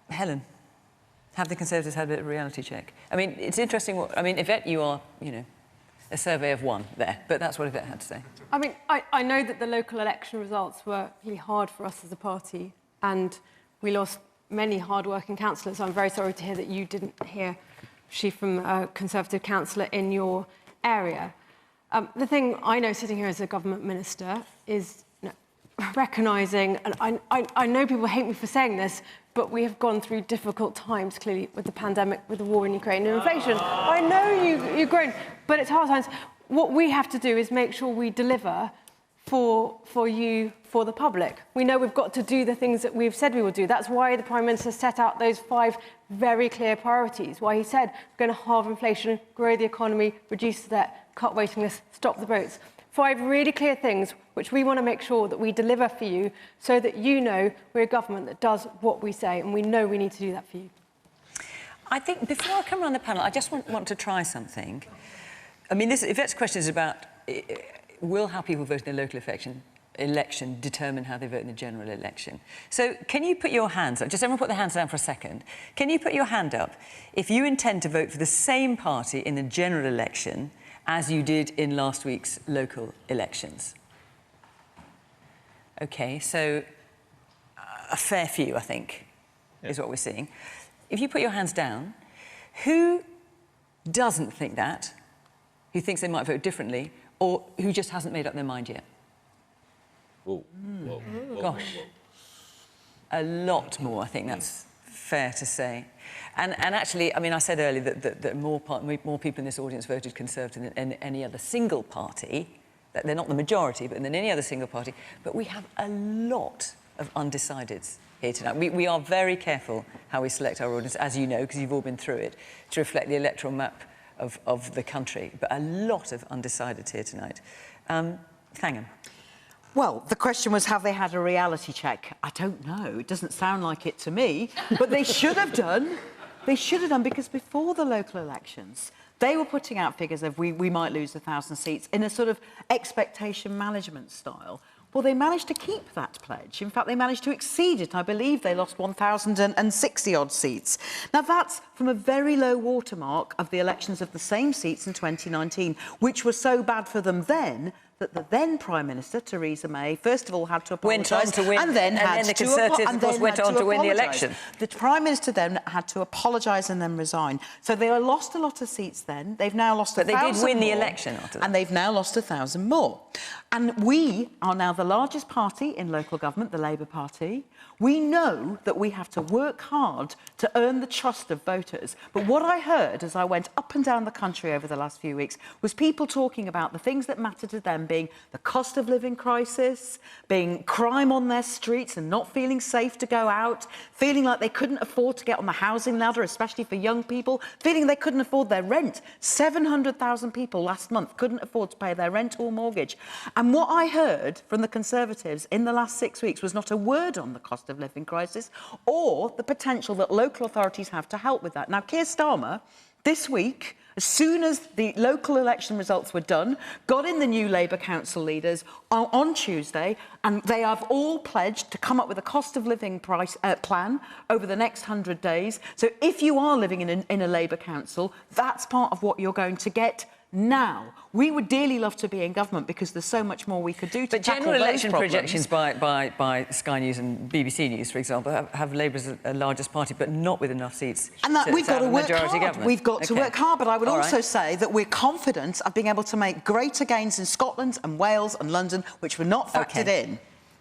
S1: Helen, have the Conservatives had a bit of a reality check? I mean, it's interesting I mean, Yvette, you are, a survey of one there, but that's what Yvette had to say.
S4: I mean, I know that the local election results were really hard for us as a party, and we lost many hard-working councillors. I'm very sorry to hear that you didn't hear from a Conservative councillor in your area. The thing I know, sitting here as a government minister, is recognising, and I know people hate me for saying this, but we have gone through difficult times, clearly, with the pandemic, with the war in Ukraine and inflation. I know you've grown, but it's hard times. What we have to do is make sure we deliver for you, for the public. We know we've got to do the things that we've said we will do. That's why the Prime Minister set out those 5 very clear priorities, why he said we're going to halve inflation, grow the economy, reduce the debt, cut waiting lists, stop the votes. 5 really clear things which we want to make sure that we deliver for you so that you know we're a government that does what we say, and we know we need to do that for you.
S1: I think before I come around the panel, I just want to try something. I mean, Yvette's question is about will how people vote in the local election determine how they vote in the general election. So can you put your hands up? Just everyone put their hands down for a second. Can you put your hand up if you intend to vote for the same party in the general election as you did in last week's local elections? OK, so a fair few, I think, is what we're seeing. If you put your hands down, who doesn't think that, who thinks they might vote differently, or who just hasn't made up their mind yet?
S9: Whoa.
S1: Gosh. A lot more, I think that's fair to say. And actually, I mean, I said earlier that more people in this audience voted Conservative than any other single party. They're not the majority, but than any other single party. But we have a lot of undecideds here tonight. We are very careful how we select our audience, as you know, because you've all been through it, to reflect the electoral map of the country. But a lot of undecideds here tonight. Thangam.
S8: Well, the question was, have they had a reality check? I don't know. It doesn't sound like it to me. But they should have done. They should have done, because before the local elections, they were putting out figures of we might lose 1,000 seats in a sort of expectation management style. Well, they managed to keep that pledge. In fact, they managed to exceed it. I believe they lost 1,060-odd seats. Now, that's from a very low watermark of the elections of the same seats in 2019, which were so bad for them then that the then Prime Minister, Theresa May, first of all had to apologise.
S1: Went on to win,
S8: and then
S1: the Conservatives, of course, went on to win the election.
S8: The Prime Minister then had to apologise and then resign. So they lost a lot of seats then. They've now lost 1,000 more.
S1: But they did win the election after that.
S8: And they've now lost 1,000 more. And we are now the largest party in local government, the Labour Party. We know that we have to work hard to earn the trust of voters. But what I heard as I went up and down the country over the last few weeks was people talking about the things that matter to them being the cost of living crisis, being crime on their streets and not feeling safe to go out, feeling like they couldn't afford to get on the housing ladder, especially for young people, feeling they couldn't afford their rent. 700,000 people last month couldn't afford to pay their rent or mortgage. And what I heard from the Conservatives in the last 6 weeks was not a word on the cost of living crisis or the potential that local authorities have to help with that. Now, Keir Starmer, this week, as soon as the local election results were done, got in the new Labour council leaders on Tuesday, and they have all pledged to come up with a cost of living plan over the next 100 days. So if you are living in a Labour council, that's part of what you're going to get now. We would dearly love to be in government because there's so much more we could do to tackle those problems. But general election
S1: projections by Sky News and BBC News, for example, have Labour as the largest party, but not with enough seats.
S8: And that we've got to work hard.
S1: Government.
S8: We've got to work hard, but I would also say that we're confident of being able to make greater gains in Scotland and Wales and London, which were not factored in.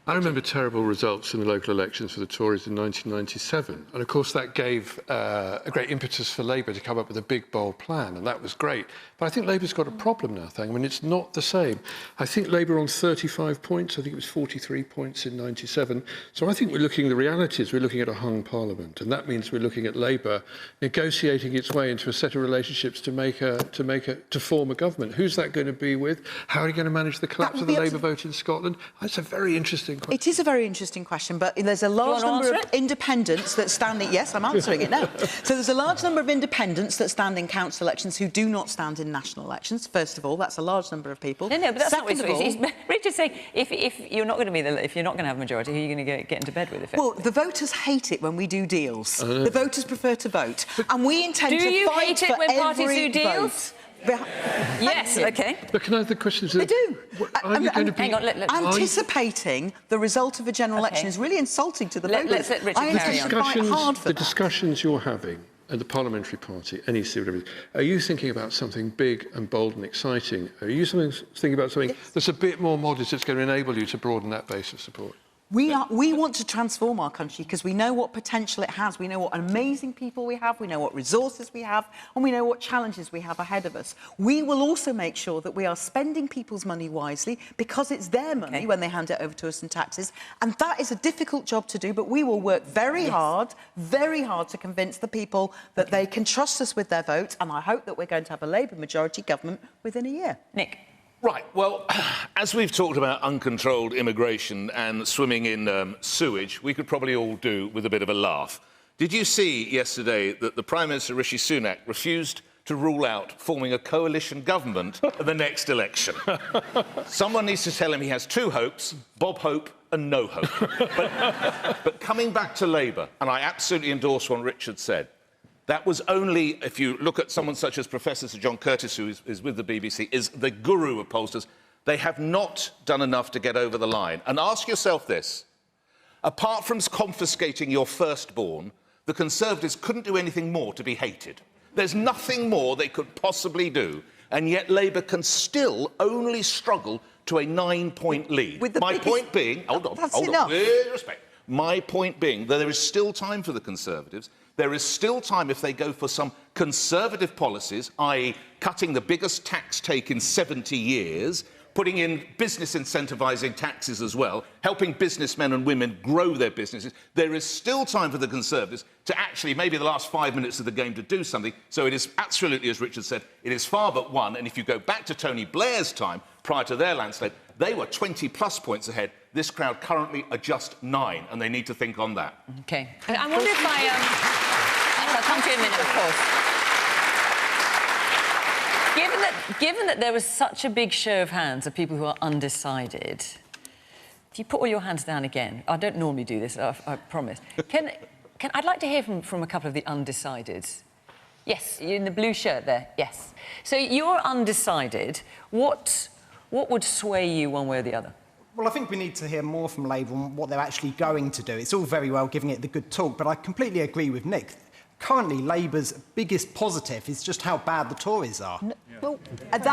S3: I remember terrible results in the local elections for the Tories in 1997. And, of course, that gave a great impetus for Labour to come up with a big, bold plan, and that was great. But I think Labour's got a problem now, Thang. I mean, it's not the same. I think Labour on 35 points. I think it was 43 points in 97. So I think the reality is we're looking at a hung parliament, and that means we're looking at Labour negotiating its way into a set of relationships to form a government. Who's that going to be with? How are you going to manage the collapse of the Labour vote in Scotland? That's a very interesting question.
S8: It is a very interesting question, but there's a large number of independents that stand in... Yes, I'm answering it now. So there's a large number of independents that stand in council elections who do not stand in national elections. First of all, that's a large number of people.
S1: No, but that's
S8: Second
S1: not what it's... Richard's saying, if you're not going to be if you're not going to have a majority, who are you going to get into bed with?
S8: Well, the voters hate it when we do deals. The voters prefer to vote, and we intend to fight for every vote.
S1: Do you hate it when parties do deals? Yes, OK.
S3: But can I have the questions?
S8: They do.
S3: Are you going to be...
S1: Hang on,
S8: anticipating the result of a general election is really insulting to the voters.
S1: Let's let Richard carry on.
S3: The discussions you're having at the Parliamentary Party, NEC, whatever it is, are you thinking about something big and bold and exciting? Are you thinking about something that's a bit more modest that's going to enable you to broaden that base of support?
S8: We want to transform our country because we know what potential it has. We know what amazing people we have. We know what resources we have. And we know what challenges we have ahead of us. We will also make sure that we are spending people's money wisely because it's their money when they hand it over to us in taxes. And that is a difficult job to do, but we will work very hard to convince the people that they can trust us with their vote. And I hope that we're going to have a Labour majority government within a year.
S1: Nick.
S9: Right, well, as we've talked about uncontrolled immigration and swimming in sewage, we could probably all do with a bit of a laugh. Did you see yesterday that the Prime Minister Rishi Sunak refused to rule out forming a coalition government at the next election? Someone needs to tell him he has two hopes, Bob Hope and no hope. But coming back to Labour, and I absolutely endorse what Richard said, that was only, if you look at someone such as Professor Sir John Curtis, who is with the BBC, is the guru of pollsters. They have not done enough to get over the line. And ask yourself this. Apart from confiscating your firstborn, the Conservatives couldn't do anything more to be hated. There's nothing more they could possibly do. And yet Labour can still only struggle to a 9-point lead. My point being... Hold on, with respect. My point being that there is still time for the Conservatives. There is still time if they go for some conservative policies, i.e. cutting the biggest tax take in 70 years, putting in business incentivising taxes as well, helping businessmen and women grow their businesses. There is still time for the Conservatives to actually, maybe the last 5 minutes of the game, to do something. So it is absolutely, as Richard said, it is far but one. And if you go back to Tony Blair's time, prior to their landslide, they were 20-plus points ahead. This crowd currently are just 9, and they need to think on that.
S1: OK. I wonder if I'll come to you in a minute, of course. Given that there was such a big show of hands of people who are undecided, if you put all your hands down again, I don't normally do this, I promise. I'd like to hear from a couple of the undecided. Yes, you're in the blue shirt there, yes. So you're undecided. What would sway you one way or the other?
S7: Well, I think we need to hear more from Labour on what they're actually going to do. It's all very well giving it the good talk, but I completely agree with Nick. Currently, Labour's biggest positive is just how bad the Tories are.
S8: Well,
S7: it's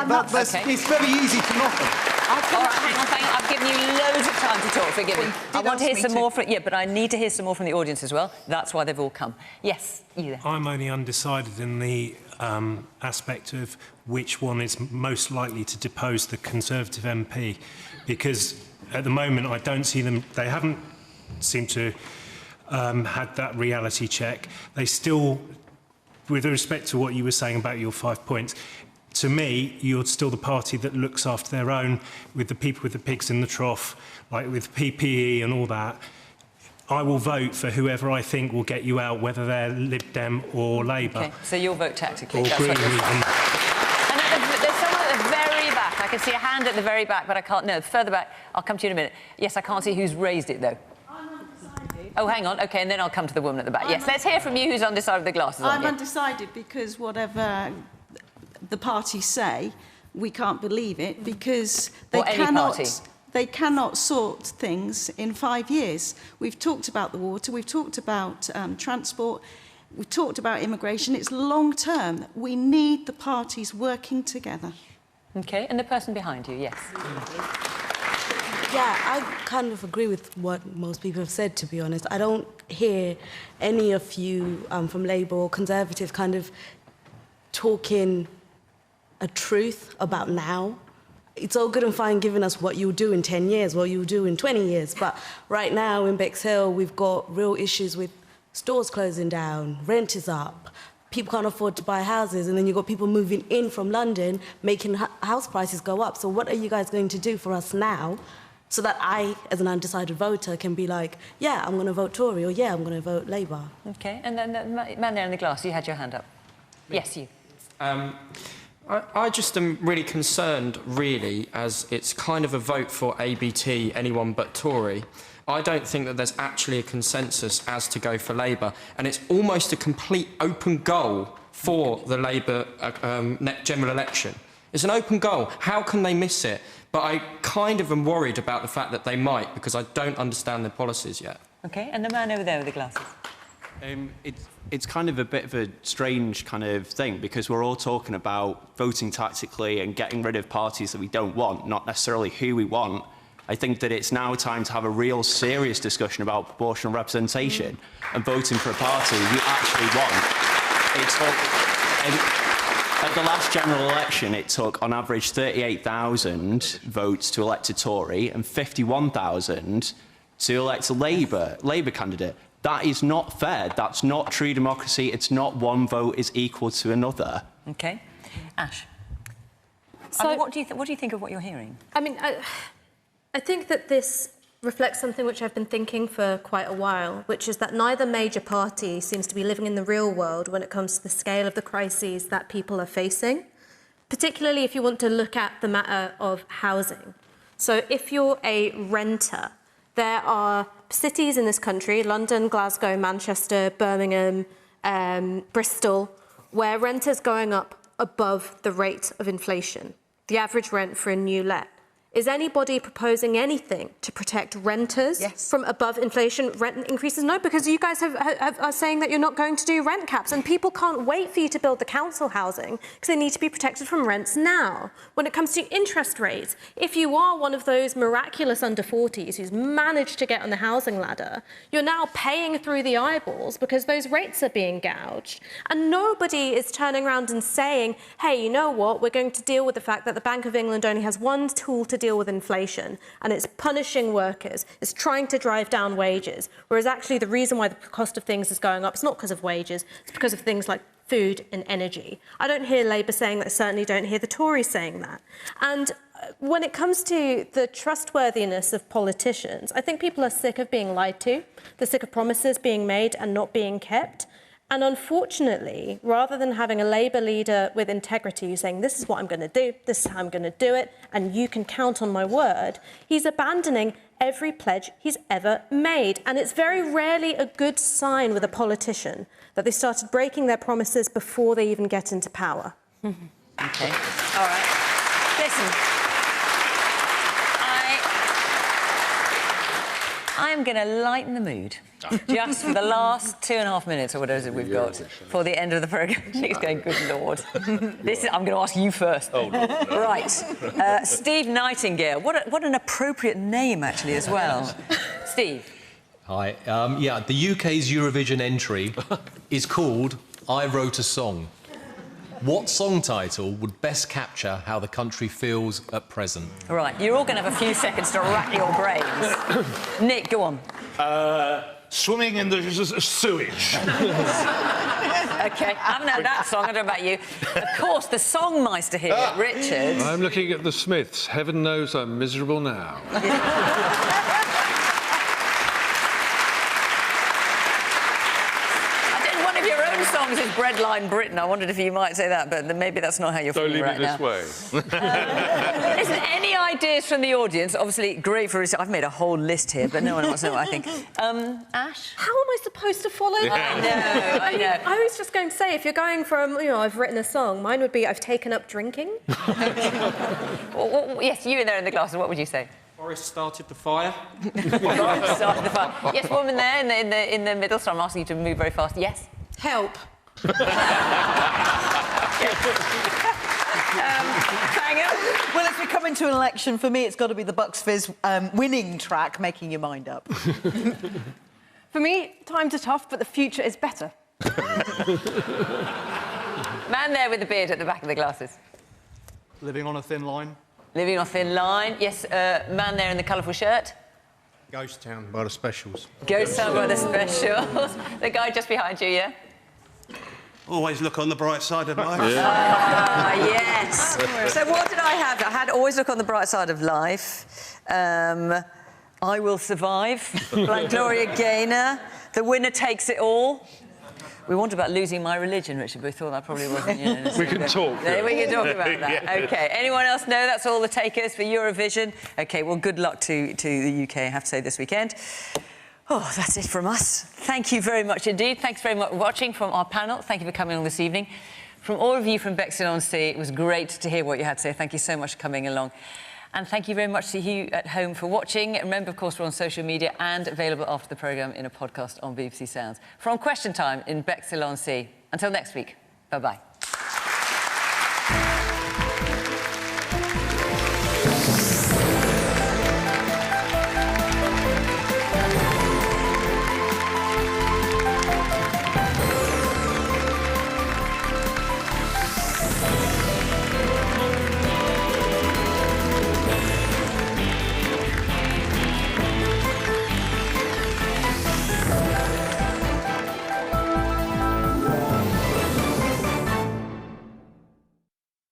S7: very easy to knock them.
S1: All right, hang on. I've given you loads of time to talk, forgive me. I want to hear some more from... Yeah, but I need to hear some more from the audience as well. That's why they've all come. Yes, you there.
S10: I'm only undecided in the aspect of which one is most likely to depose the Conservative MP, because at the moment I don't see them... They haven't seemed to had that reality check. They still, with respect to what you were saying about your 5 points, to me, you're still the party that looks after their own, with the people with the pigs in the trough, like with PPE and all that. I will vote for whoever I think will get you out, whether they're Lib Dem or Labour.
S1: OK, so you'll vote tactically.
S10: Or Green, even.
S1: And there's someone at the very back. I can see a hand at the very back, but I can't... No, further back. I'll come to you in a minute. Yes, I can't see who's raised it, though. Oh, hang on. OK, and then I'll come to the woman at the back. Yes, let's hear from you who's undecided with the glasses on.
S23: I'm undecided because whatever the parties say, we can't believe it because they cannot sort things in 5 years. We've talked about the water, we've talked about transport, we've talked about immigration. It's long term. We need the parties working together.
S1: OK, and the person behind you, yes.
S24: Yeah, I kind of agree with what most people have said, to be honest. I don't hear any of you from Labour or Conservative kind of talking a truth about now. It's all good and fine giving us what you'll do in 10 years, what you'll do in 20 years, but right now in Bexhill, we've got real issues with stores closing down, rent is up, people can't afford to buy houses, and then you've got people moving in from London, making house prices go up. So what are you guys going to do for us now so that I, as an undecided voter, can be like, yeah, I'm going to vote Tory, or yeah, I'm going to vote Labour?
S1: OK, and then the man there in the glass, you had your hand up. Yes, you.
S25: I just am really concerned, really, as it's kind of a vote for ABT, anyone but Tory. I don't think that there's actually a consensus as to go for Labour, and it's almost a complete open goal for the Labour general election. It's an open goal. How can they miss it? But I kind of am worried about the fact that they might, because I don't understand their policies yet.
S1: OK, and the man over there with the glasses.
S26: It's kind of a bit of a strange kind of thing, because we're all talking about voting tactically and getting rid of parties that we don't want, not necessarily who we want. I think that it's now time to have a real serious discussion about proportional representation and voting for a party you actually want. At the last general election, it took, on average, 38,000 votes to elect a Tory and 51,000 to elect a Labour candidate. That is not fair. That's not true democracy. It's not one vote is equal to another.
S1: OK. Ash?
S15: So,
S1: I mean, what do you think of what you're hearing?
S15: I mean, I think that this reflects something which I've been thinking for quite a while, which is that neither major party seems to be living in the real world when it comes to the scale of the crises that people are facing, particularly if you want to look at the matter of housing. So if you're a renter, there are cities in this country, London, Glasgow, Manchester, Birmingham, Bristol, where rent is going up above the rate of inflation, the average rent for a new let. Is anybody proposing anything to protect renters from above inflation rent increases? No, because you guys are saying that you're not going to do rent caps, and people can't wait for you to build the council housing because they need to be protected from rents now. When it comes to interest rates, if you are one of those miraculous under 40s who's managed to get on the housing ladder, you're now paying through the eyeballs because those rates are being gouged. And nobody is turning around and saying, hey, you know what, we're going to deal with the fact that the Bank of England only has one tool to deal with inflation, and it's punishing workers, it's trying to drive down wages, whereas actually the reason why the cost of things is going up is not because of wages, it's because of things like food and energy. I don't hear Labour saying that, I certainly don't hear the Tories saying that. And when it comes to the trustworthiness of politicians, I think people are sick of being lied to, they're sick of promises being made and not being kept. And unfortunately, rather than having a Labour leader with integrity saying, this is what I'm going to do, this is how I'm going to do it, and you can count on my word, he's abandoning every pledge he's ever made. And it's very rarely a good sign with a politician that they started breaking their promises before they even get into power.
S1: OK. All right. Listen. I'm going to lighten the mood just for the last 2.5 minutes or whatever it is we've got for the end of the programme. Nick's going, good Lord. I'm going to ask you first. Oh, no. Right. Steve Nightingale. What an appropriate name, actually, as well. Steve.
S6: Hi. Yeah, the UK's Eurovision entry is called I Wrote a Song. What song title would best capture how the country feels at present?
S1: Right, you're all going to have a few seconds to rack your brains. Nick, go on.
S9: Swimming in the sewage.
S1: OK, I haven't heard that song, I don't know about you. Of course, the songmeister here, Richard.
S3: I'm looking at the Smiths. Heaven knows I'm miserable now.
S1: Songs is Breadline Britain. I wondered if you might say that, but maybe that's not how you're feeling right now.
S3: Don't leave it this way.
S1: Listen, any ideas from the audience? Obviously, great for research. I've made a whole list here, but no one wants to know what I think. Ash?
S15: How am I supposed to follow that?
S1: I know.
S15: I was just going to say, if you're going from, I've written a song, mine would be I've taken up drinking.
S1: Yes, you in there in the glasses, what would you say?
S25: Boris started the fire.
S1: Boris started the fire. Yes, woman there in the middle, so I'm asking you to move very fast. Yes?
S23: Help.
S1: Thangam?
S8: Well, if we come into an election, for me, it's got to be the Bucks Fizz winning track, Making Your Mind Up.
S4: For me, times are tough, but the future is better.
S1: Man there with the beard at the back of the glasses.
S11: Living on a thin line.
S1: Living on a thin line. Yes, man there in the colourful shirt.
S11: Ghost Town by the Specials.
S1: Ghost Town by the Specials. The guy just behind you, yeah?
S11: Always look on the bright side of life.
S1: Yes. So what did I have? I had always look on the bright side of life. I Will Survive. Black Gloria Gaynor. The Winner Takes It All. We wondered about losing my religion, Richard, but we thought that probably wasn't...
S3: We can talk.
S1: We can talk about that. OK. Anyone else know that's all the takers for Eurovision? OK, well, good luck to the UK, I have to say, this weekend. Oh, that's it from us. Thank you very much indeed. Thanks very much for watching from our panel. Thank you for coming on this evening. From all of you from Bexhill-on-Sea, it was great to hear what you had to say. Thank you so much for coming along. And thank you very much to you at home for watching. Remember, of course, we're on social media and available after the programme in a podcast on BBC Sounds. From Question Time in Bexhill-on-Sea. Until next week, bye-bye.